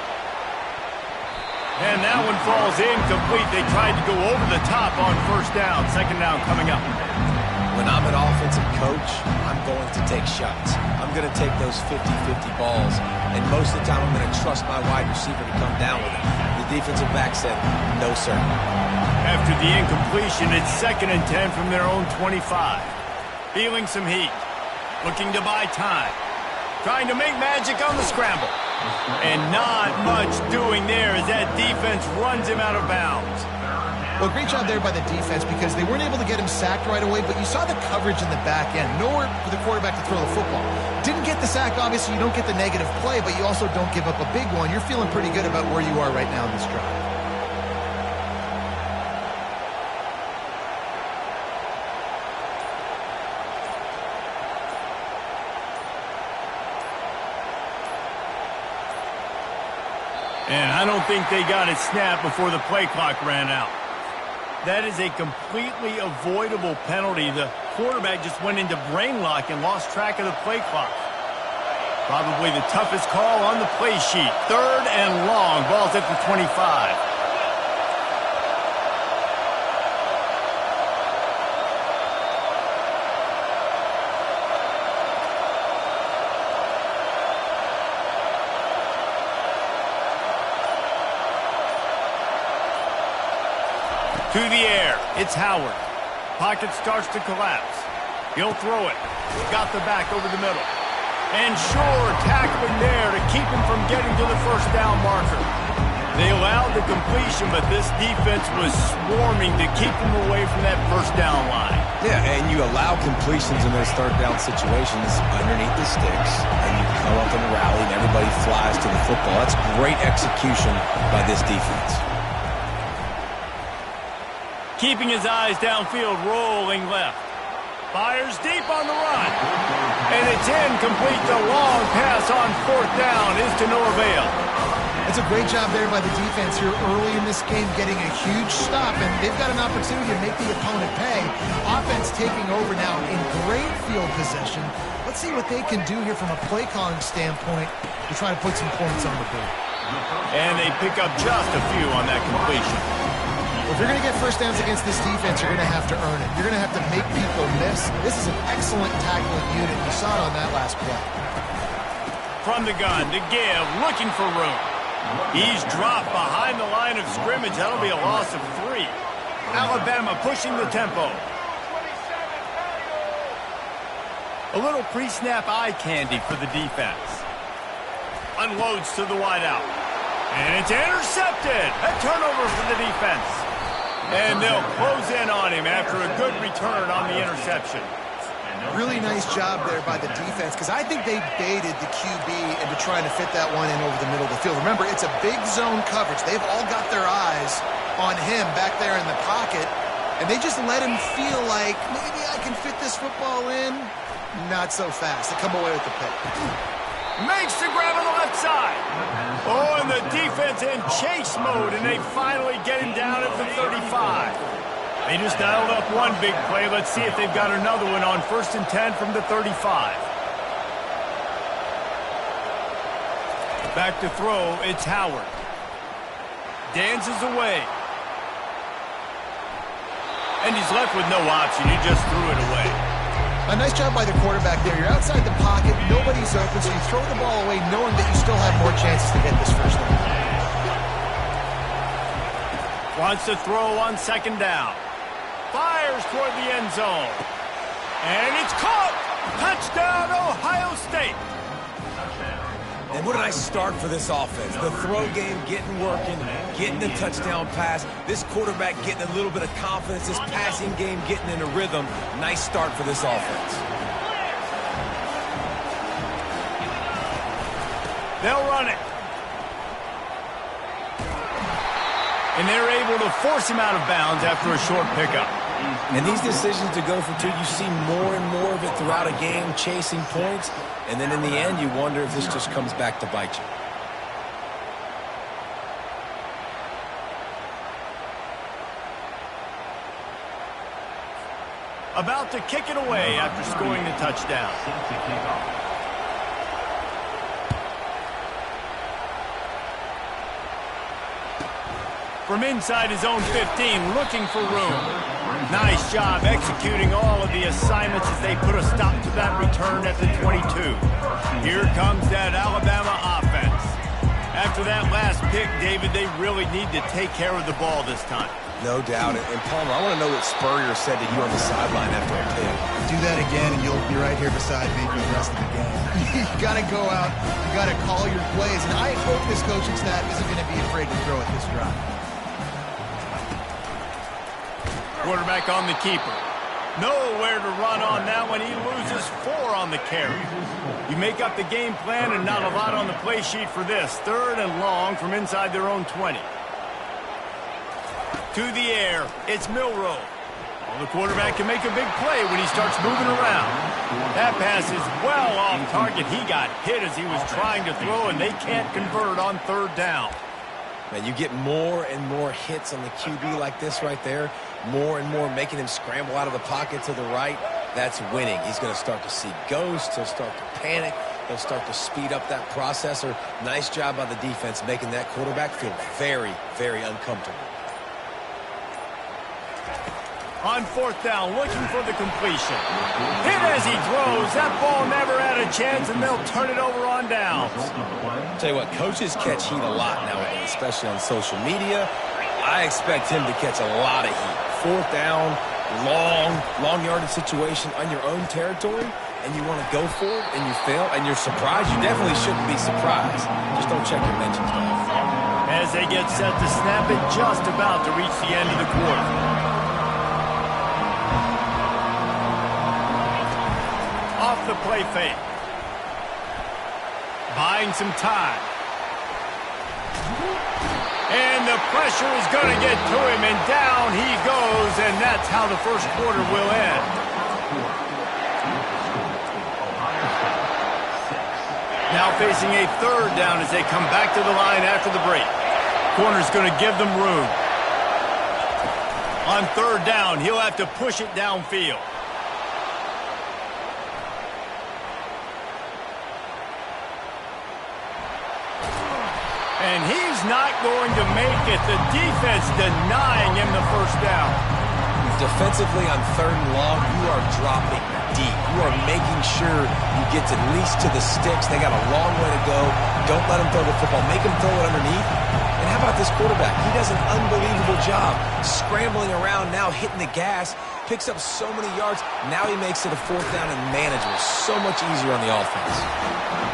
Speaker 1: And that one falls incomplete. They tried to go over the top on first down. Second down coming up.
Speaker 3: When I'm an offensive coach, I'm going to take shots. I'm going to take those 50-50 balls, and most of the time I'm going to trust my wide receiver to come down with it. The defensive back said, no, sir.
Speaker 1: After the incompletion, it's 2nd and 10 from their own 25. Feeling some heat. Looking to buy time. Trying to make magic on the scramble. And not much doing there as that defense runs him out of bounds.
Speaker 2: Well, great job there by the defense because they weren't able to get him sacked right away, but you saw the coverage in the back end. Nowhere for the quarterback to throw the football. Didn't get the sack, obviously. You don't get the negative play, but you also don't give up a big one. You're feeling pretty good about where you are right now in this drive.
Speaker 1: And I don't think they got it snapped before the play clock ran out. That is a completely avoidable penalty. The quarterback just went into brain lock and lost track of the play clock. Probably the toughest call on the play sheet. 3rd and long. Ball's at the 25. To the air. It's Howard. Pocket starts to collapse. He'll throw it. Got the back over the middle. And sure, tackling there to keep him from getting to the first down marker. They allowed the completion, but this defense was swarming to keep him away from that first down line.
Speaker 3: Yeah, and you allow completions in those third down situations underneath the sticks, and you come up in a rally and everybody flies to the football. That's great execution by this defense.
Speaker 1: Keeping his eyes downfield, rolling left. Fires deep on the run. And it's incomplete. The long pass on 4th down is to no avail.
Speaker 2: It's a great job there by the defense here early in this game, getting a huge stop, and they've got an opportunity to make the opponent pay. Offense taking over now in great field possession. Let's see what they can do here from a play calling standpoint to try to put some points on the board.
Speaker 1: And they pick up just a few on that completion.
Speaker 2: Well, if you're going to get first downs against this defense, you're going to have to earn it. You're going to have to make people miss. This is an excellent tackling unit. You saw it on that last play.
Speaker 1: From the gun to give, looking for room. He's dropped behind the line of scrimmage. That'll be a loss of 3. Alabama pushing the tempo. A little pre-snap eye candy for the defense. Unloads to the wideout. And it's intercepted. A turnover for the defense. And they'll close in on him after a good return on the interception.
Speaker 2: Really nice job there by the defense because I think they baited the QB into trying to fit that one in over the middle of the field. Remember, it's a big zone coverage. They've all got their eyes on him back there in the pocket, and they just let him feel like maybe I can fit this football in. Not so fast. They come away with the pick.
Speaker 1: Makes the grab on the left side. Oh, and the defense in chase mode, and they finally get him down at the 35. They just dialed up one big play. Let's see if they've got another one on 1st and 10 from the 35. Back to throw, it's Howard. Dances away. And he's left with no option. He just threw it away.
Speaker 2: A nice job by the quarterback there. You're outside the pocket, nobody's open, so you throw the ball away knowing that you still have more chances to get this first down.
Speaker 1: Wants to throw on 2nd down. Fires toward the end zone. And it's caught! Touchdown, Ohio State!
Speaker 3: And what a nice start for this offense. The throw game getting working, getting the touchdown pass. This quarterback getting a little bit of confidence. This passing game getting in a rhythm. Nice start for this offense.
Speaker 1: They'll run it. And they're able to force him out of bounds after a short pickup.
Speaker 3: And these decisions to go for 2, you see more and more of it throughout a game, chasing points. And then in the end, you wonder if this just comes back to bite you.
Speaker 1: About to kick it away after scoring the touchdown. From inside his own 15, looking for room. Nice job executing all of the assignments as they put a stop to that return at the 22. Here comes that Alabama offense. After that last pick, David, they really need to take care of the ball this time.
Speaker 3: No doubt. And Palmer, I want to know what Spurrier said to you on the sideline after a pick.
Speaker 2: Do that again, and you'll be right here beside me for the rest of the game. You got to go out. You got to call your plays. And I hope this coaching staff isn't going to be afraid to throw at this drive.
Speaker 1: Quarterback on the keeper. Nowhere to run on that one. He loses 4 on the carry. You make up the game plan and not a lot on the play sheet for this. 3rd and long from inside their own 20. To the air, it's Milroe. Well, the quarterback can make a big play when he starts moving around. That pass is well off target. He got hit as he was trying to throw, and they can't convert on 3rd down.
Speaker 3: Man, you get more and more hits on the QB like this right there. More and more making him scramble out of the pocket to the right. That's winning. He's going to start to see ghosts. He'll start to panic. He'll start to speed up that processor. Nice job by the defense making that quarterback feel very, very uncomfortable.
Speaker 1: On 4th down, looking for the completion. Hit as he throws. That ball never had a chance, and they'll turn it over on downs.
Speaker 3: Tell you what, coaches catch heat a lot nowadays, especially on social media. I expect him to catch a lot of heat. 4th down, long yardage situation on your own territory, and you want to go for it, and you fail, and you're surprised. You definitely shouldn't be surprised. Just don't check your mentions, man.
Speaker 1: As they get set to snap it, just about to reach the end of the quarter. Off the play fake. Buying some time. And the pressure is going to get to him, and down he goes, and that's how the first quarter will end. Now facing a 3rd down as they come back to the line after the break. Corner's going to give them room. On 3rd down, he'll have to push it downfield. And he's not going to make it. The defense denying him the first down.
Speaker 3: Defensively on 3rd and long, you are dropping deep. You are making sure you get at least to the sticks. They got a long way to go. Don't let them throw the football. Make them throw it underneath. And how about this quarterback? He does an unbelievable job scrambling around, now hitting the gas, picks up so many yards. Now he makes it a 4th down and manageable. So much easier on the offense.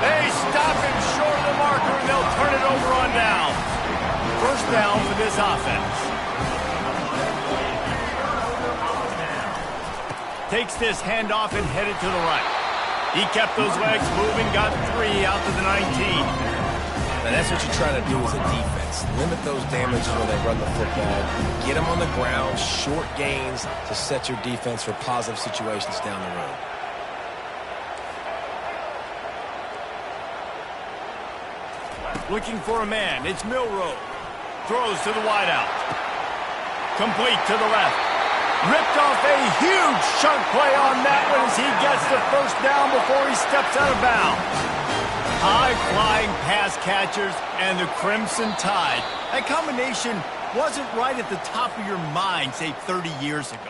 Speaker 1: They stop him short of the marker, and they'll turn it over on down. 1st down for this offense. Takes this handoff and headed to the right. He kept those legs moving, got 3 out to the 19.
Speaker 3: And that's what you're trying to do as a defense. Limit those damages when they run the football. Get them on the ground, short gains to set your defense for positive situations down the road.
Speaker 1: Looking for a man. It's Milroe. Throws to the wideout. Complete to the left. Ripped off a huge chunk play on that one as he gets the 1st down before he steps out of bounds. High-flying pass catchers and the Crimson Tide. That combination wasn't right at the top of your mind, say, 30 years ago.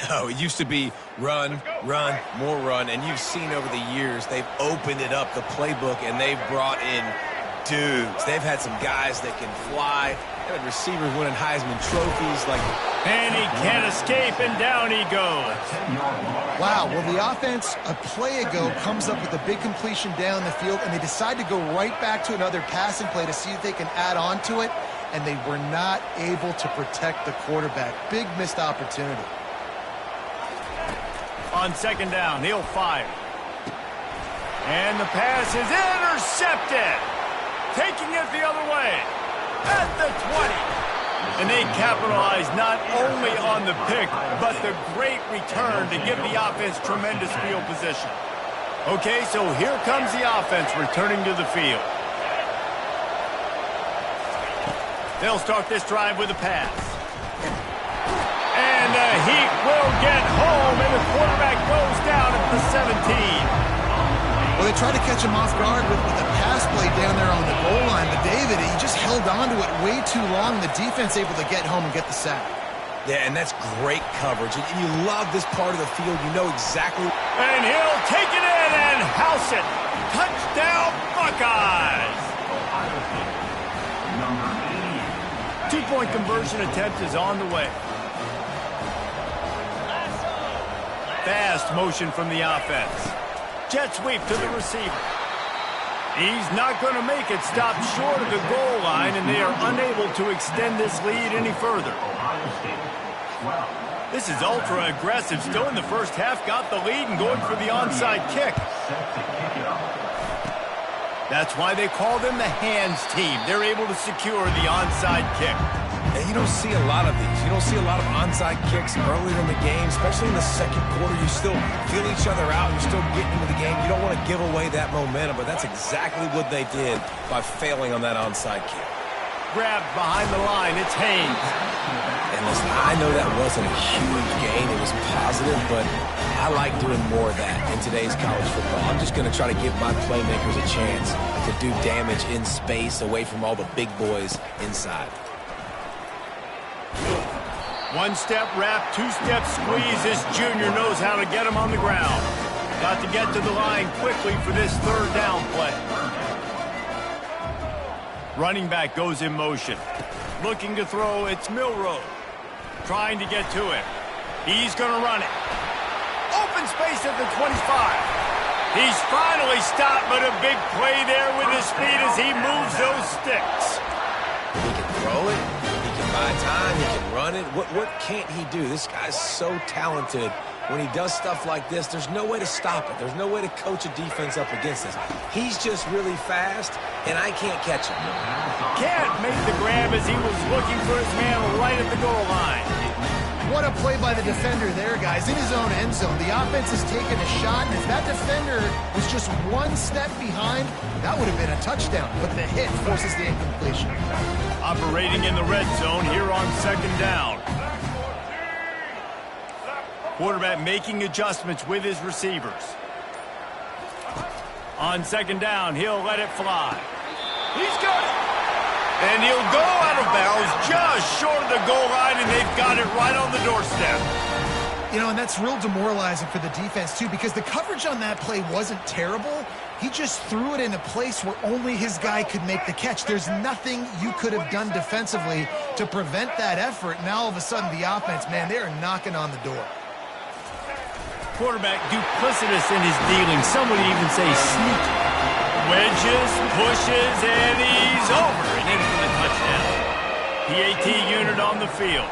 Speaker 3: No, it used to be run, run, more run, and you've seen over the years they've opened it up, the playbook, and they've brought in dudes. They've had some guys that can fly. They've had receivers winning Heisman trophies.
Speaker 1: And he can't escape, and down he goes.
Speaker 2: Wow, well, the offense a play ago comes up with a big completion down the field, and they decide to go right back to another passing play to see if they can add on to it, and they were not able to protect the quarterback. Big missed opportunity.
Speaker 1: On 2nd down, he'll fire. And the pass is intercepted. Taking it the other way at the 20. And they capitalize not only on the pick, but the great return to give the offense tremendous field position. Okay, so here comes the offense returning to the field. They'll start this drive with a pass. And the Heat will get home, and the quarterback goes down at the 17.
Speaker 2: Well, they tried to catch him off guard with a pass play down there on the goal line, but David, he just held on to it way too long. The defense able to get home and get the sack.
Speaker 3: Yeah, and that's great coverage. And you love this part of the field. You know exactly.
Speaker 1: And he'll take it in and house it. Touchdown, Buckeyes. Two-point conversion attempt is on the way. Fast motion from the offense. Jet sweep to the receiver. He's not going to make it. Stop short of the goal line, and they are unable to extend this lead any further. This is ultra-aggressive. Still in the first half, got the lead and going for the onside kick. That's why they call them the hands team. They're able to secure the onside kick.
Speaker 3: And you don't see a lot of these. You don't see a lot of onside kicks earlier in the game, especially in the second quarter. You still feel each other out. You're still getting into the game. You don't want to give away that momentum, but that's exactly what they did by failing on that onside kick.
Speaker 1: Grabbed behind the line. It's Haynes.
Speaker 3: And listen, I know that wasn't a huge gain. It was positive, but I like doing more of that in today's college football. I'm just going to try to give my playmakers a chance to do damage in space away from all the big boys inside.
Speaker 1: One-step wrap, two-step squeeze. This junior knows how to get him on the ground. Got to get to the line quickly for this third down play. Running back goes in motion. Looking to throw, it's Milroe. Trying to get to him. He's going to run it. Open space at the 25. He's finally stopped, but a big play there with his feet as he moves those sticks.
Speaker 3: He can throw it. By time, he can run it. What can't he do? This guy's so talented. When he does stuff like this, there's no way to stop it. There's no way to coach a defense up against this. He's just really fast, and I can't catch him.
Speaker 1: Can't make the grab as he was looking for his man right at the goal line.
Speaker 2: What a play by the defender there, guys. In his own end zone, the offense has taken a shot, and if that defender was just one step behind, that would have been a touchdown. But the hit forces the incompletion.
Speaker 1: Operating in the red zone here on second down. Quarterback making adjustments with his receivers. On second down, he'll let it fly. He's got it. And he'll go out of bounds just short of the goal line, and they've got it right on the doorstep.
Speaker 2: You know, and that's real demoralizing for the defense, too, because the coverage on that play wasn't terrible. He just threw it in a place where only his guy could make the catch. There's nothing you could have done defensively to prevent that effort. Now, all of a sudden, the offense, man, they're knocking on the door.
Speaker 1: Quarterback duplicitous in his dealing. Some would even say sneaky. Wedges, pushes, and he's over and in for the touchdown. PAT unit on the field.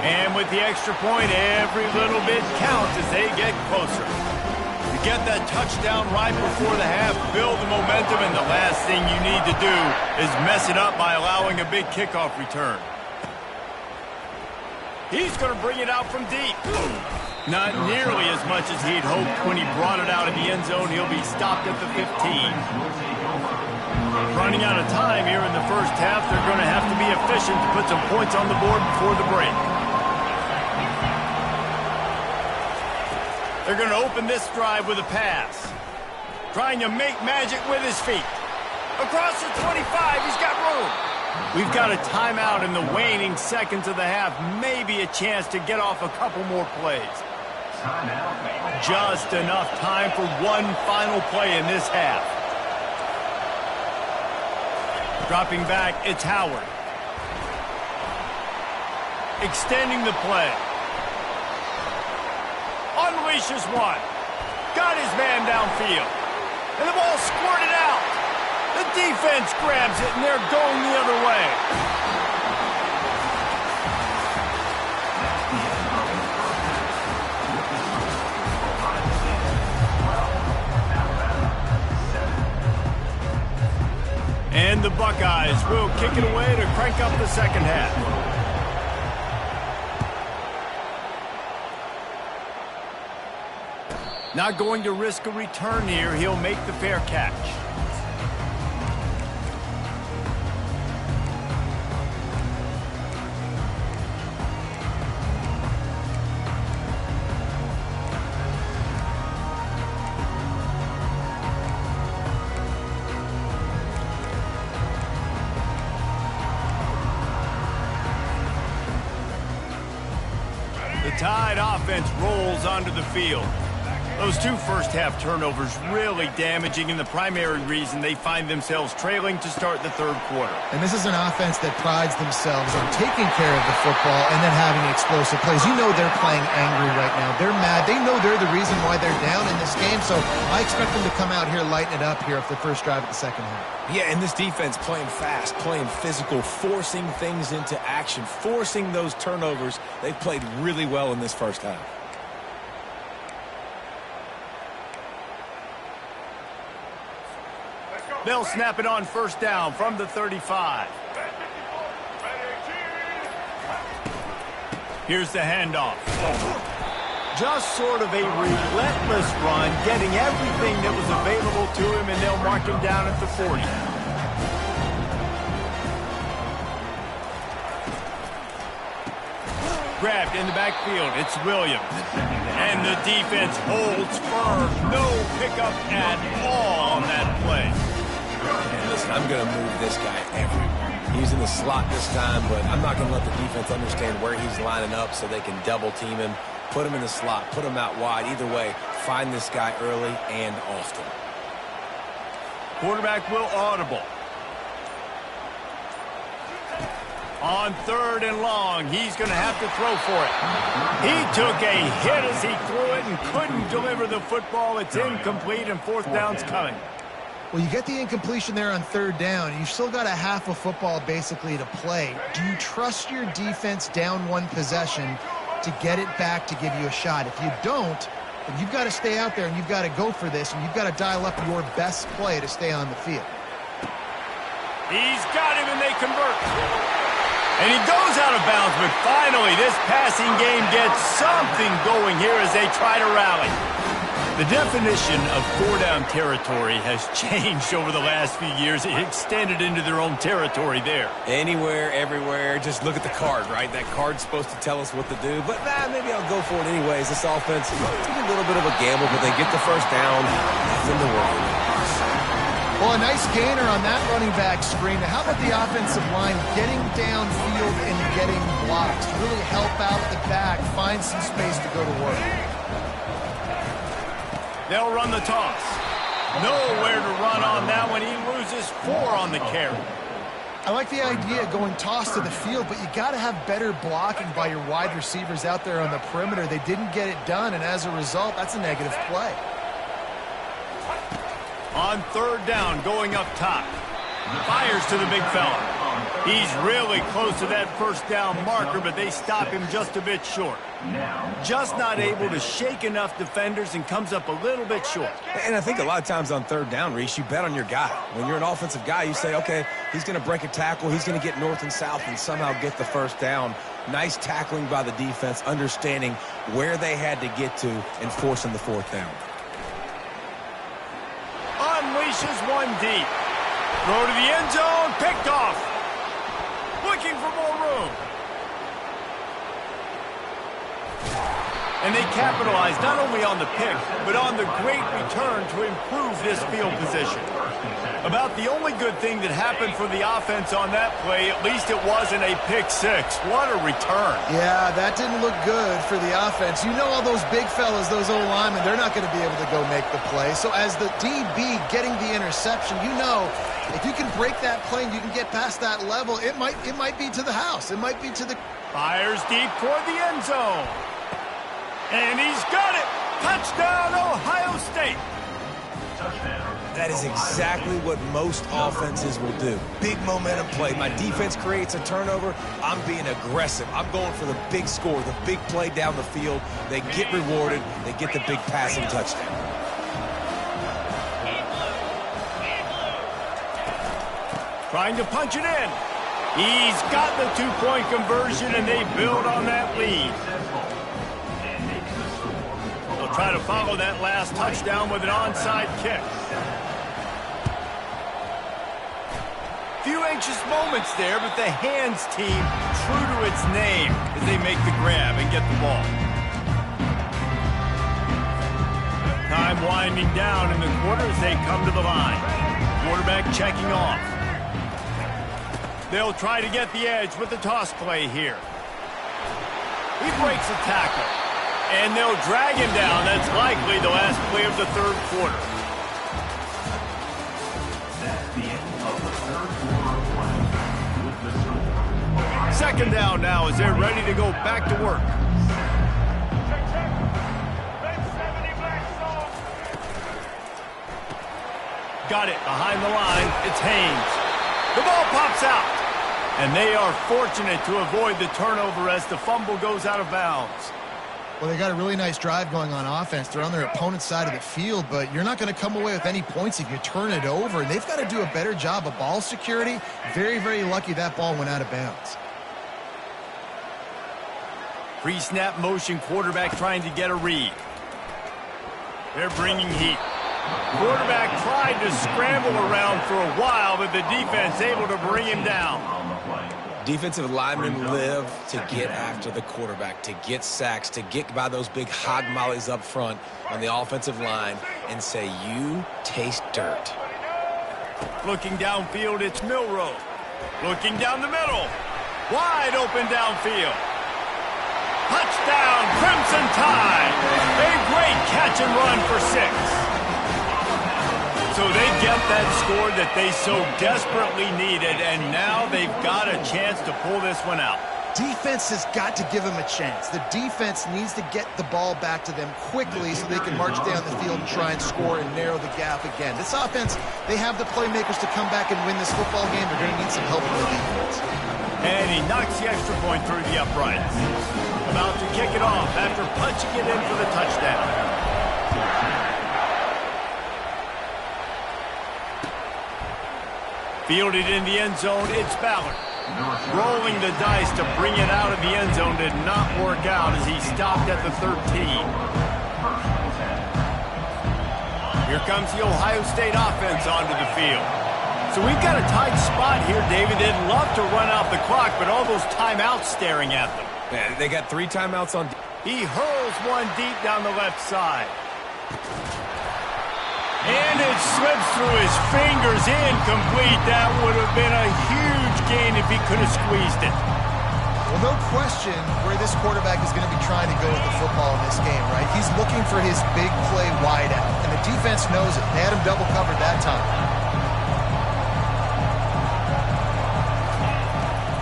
Speaker 1: And with the extra point, every little bit counts as they get closer. To get that touchdown right before the half, build the momentum, and the last thing you need to do is mess it up by allowing a big kickoff return. He's going to bring it out from deep. Not nearly as much as he'd hoped when he brought it out of the end zone. He'll be stopped at the 15. Running out of time here in the first half. They're going to have to be efficient to put some points on the board before the break. They're going to open this drive with a pass. Trying to make magic with his feet. Across the 25, he's got room. We've got a timeout in the waning seconds of the half. Maybe a chance to get off a couple more plays. Just enough time for one final play in this half. Dropping back, it's Howard. Extending the play. Unleashes one. Got his man downfield. And the ball squirted out. The defense grabs it, and they're going the other way. And the Buckeyes will kick it away to crank up the second half. Not going to risk a return here. He'll make the fair catch. Tide offense rolls onto the field. Those two first-half turnovers really damaging, and the primary reason they find themselves trailing to start the third quarter.
Speaker 2: And this is an offense that prides themselves on taking care of the football and then having explosive plays. You know they're playing angry right now. They're mad. They know they're the reason why they're down in this game, so I expect them to come out here, lighten it up here for the first drive of the second half.
Speaker 3: Yeah, and this defense playing fast, playing physical, forcing things into action, forcing those turnovers. They've played really well in this first half.
Speaker 1: They'll snap it on first down from the 35. Here's the handoff. Just sort of a relentless run, getting everything that was available to him, and they'll mark him down at the 40. Grabbed in the backfield. It's Williams. And the defense holds firm. No pickup at all on that play.
Speaker 3: And listen, I'm going to move this guy everywhere. He's in the slot this time, but I'm not going to let the defense understand where he's lining up so they can double team him, put him in the slot, put him out wide. Either way, find this guy early and often.
Speaker 1: Quarterback will audible. On third and long, he's going to have to throw for it. He took a hit as he threw it and couldn't deliver the football. It's incomplete, and fourth down's coming.
Speaker 2: Well, you get the incompletion there on third down. You've still got a half of football basically to play. Do you trust your defense down one possession to get it back to give you a shot? If you don't, then you've got to stay out there and you've got to go for this, and you've got to dial up your best play to stay on the field.
Speaker 1: He's got him, and they convert. And he goes out of bounds, but finally this passing game gets something going here as they try to rally. The definition of four-down territory has changed over the last few years. It extended into their own territory there.
Speaker 3: Anywhere, everywhere, just look at the card, right? That card's supposed to tell us what to do, but maybe I'll go for it anyways. This offense took a little bit of a gamble, but they get the first down. Nothing to worry about.
Speaker 2: Well, a nice gainer on that running back screen. How about the offensive line getting downfield and getting blocks to really help out the back, find some space to go to work?
Speaker 1: They'll run the toss. Nowhere to run on that one. He loses 4 on the carry.
Speaker 2: I like the idea of going toss to the field, but you got to have better blocking by your wide receivers out there on the perimeter. They didn't get it done, and as a result, that's a negative play.
Speaker 1: On third down, going up top. Fires to the big fella. He's really close to that first down marker, but they stop him just a bit short. Just not able to shake enough defenders and comes up a little bit short.
Speaker 3: And I think a lot of times on third down, Reese, you bet on your guy. When you're an offensive guy, you say, okay, he's going to break a tackle, he's going to get north and south and somehow get the first down. Nice tackling by the defense, understanding where they had to get to and forcing the fourth down.
Speaker 1: Unleashes one deep. Throw to the end zone, picked off. Looking for more room. And they capitalize not only on the pick, but on the great return to improve this field position. About the only good thing that happened for the offense on that play, at least it wasn't a pick six. What a return.
Speaker 2: Yeah, that didn't look good for the offense. You know all those big fellas, those O-linemen, they're not going to be able to go make the play. So as the DB getting the interception, you know if you can break that play and you can get past that level, it might be to the house. It might be to the...
Speaker 1: Fires deep toward the end zone. And he's got it. Touchdown, Ohio State.
Speaker 3: That is exactly what most offenses will do. Big momentum play. My defense creates a turnover. I'm being aggressive. I'm going for the big score, the big play down the field. They get rewarded. They get the big passing touchdown.
Speaker 1: Trying to punch it in. He's got the two-point conversion, and they build on that lead. They'll try to follow that last touchdown with an onside kick. Few anxious moments there, but the hands team true to its name as they make the grab and get the ball. Time winding down in the quarter as they come to the line. Quarterback checking off. They'll try to get the edge with the toss play here. He breaks the tackle. And they'll drag him down. That's likely the last play of the third quarter.
Speaker 4: That's the end of the third quarter of play. With the score.
Speaker 1: Second down now as they're ready to go back to work. Got it behind the line. It's Haynes. The ball pops out. And they are fortunate to avoid the turnover as the fumble goes out of bounds.
Speaker 2: Well, they got a really nice drive going on offense. They're on their opponent's side of the field, but you're not going to come away with any points if you turn it over. And they've got to do a better job of ball security. Very, very lucky that ball went out of bounds.
Speaker 1: Pre-snap motion, quarterback trying to get a read. They're bringing heat. Quarterback tried to scramble around for a while, but the defense able to bring him down.
Speaker 3: Defensive linemen live to get after the quarterback, to get sacks, to get by those big hog mollies up front on the offensive line and say, you taste dirt.
Speaker 1: Looking downfield, it's Milrow. Looking down the middle. Wide open downfield. Touchdown, Crimson Tide. A great catch and run for 6. So they get that score that they so desperately needed, and now they've got a chance to pull this one out.
Speaker 2: Defense has got to give them a chance. The defense needs to get the ball back to them quickly so they can march down the field and try and score and narrow the gap again. This offense, they have the playmakers to come back and win this football game. They're going to need some help from the defense.
Speaker 1: And he knocks the extra point through the uprights. About to kick it off after punching it in for the touchdown. Fielded in the end zone, it's Ballard. Rolling the dice to bring it out of the end zone did not work out as he stopped at the 13. Here comes the Ohio State offense onto the field. So we've got a tight spot here, David. They'd love to run out the clock, but all those timeouts staring at them.
Speaker 3: Man, they got 3 timeouts on.
Speaker 1: He hurls one deep down the left side. And it slips through his fingers, incomplete. That would have been a huge gain if he could have squeezed it.
Speaker 2: Well, no question where this quarterback is going to be trying to go with the football in this game, right? He's looking for his big play wide out, and the defense knows it. They had him double covered that time.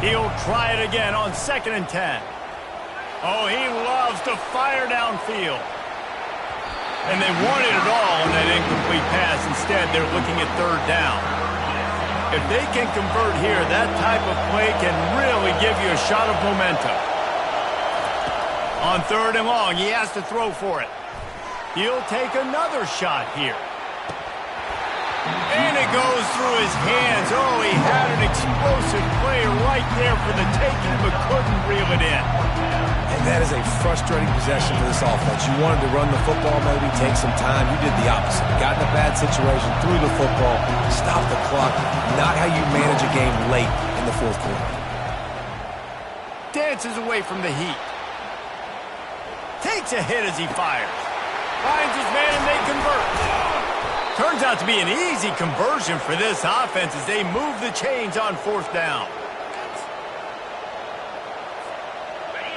Speaker 1: He'll try it again on 2nd and 10. Oh, he loves to fire downfield. And they wanted it all on that incomplete pass. Instead, they're looking at 3rd down. If they can convert here, that type of play can really give you a shot of momentum. On 3rd and long, he has to throw for it. He'll take another shot here. And it goes through his hands. Oh, he had an explosive play right there for the taking, but couldn't reel it in.
Speaker 3: And that is a frustrating possession for this offense. You wanted to run the football, maybe take some time. You did the opposite. Got in a bad situation, threw the football, stopped the clock. Not how you manage a game late in the 4th quarter.
Speaker 1: Dances away from the heat. Takes a hit as he fires. Finds his man and they convert. Turns out to be an easy conversion for this offense as they move the chains on 4th down.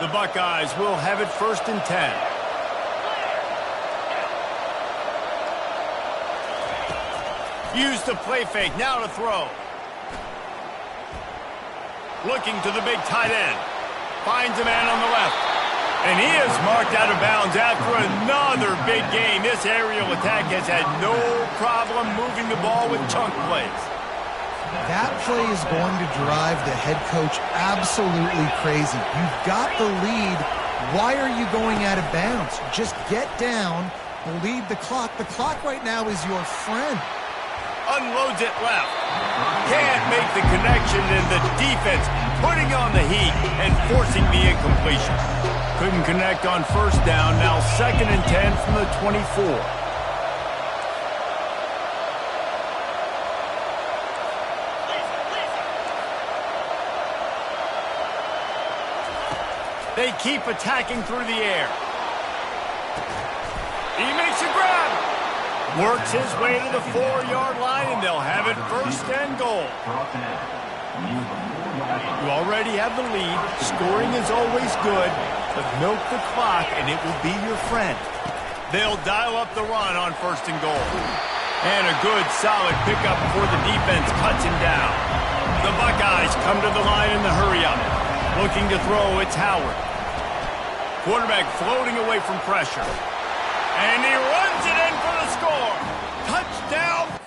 Speaker 1: The Buckeyes will have it 1st and 10. Use the play fake, now to throw. Looking to the big tight end. Finds a man on the left. And he is marked out of bounds after another big gain. This aerial attack has had no problem moving the ball with chunk plays.
Speaker 2: That play is going to drive the head coach absolutely crazy. You've got the lead. Why are you going out of bounds? Just get down, bleed the clock. The clock right now is your friend.
Speaker 1: Unloads it left. Can't make the connection, and the defense putting on the heat and forcing the incompletion. Couldn't connect on 1st down. Now 2nd and 10 from the 24. They keep attacking through the air. He makes a grab. Works his way to the 4-yard line, and they'll have it 1st and goal. You already have the lead. Scoring is always good. but milk the clock and it will be your friend. They'll dial up the run on 1st and goal. And a good, solid pickup before the defense cuts him down. The Buckeyes come to the line in the hurry-up. Looking to throw, it's Howard. Quarterback floating away from pressure. And he runs it in for the score. Touchdown.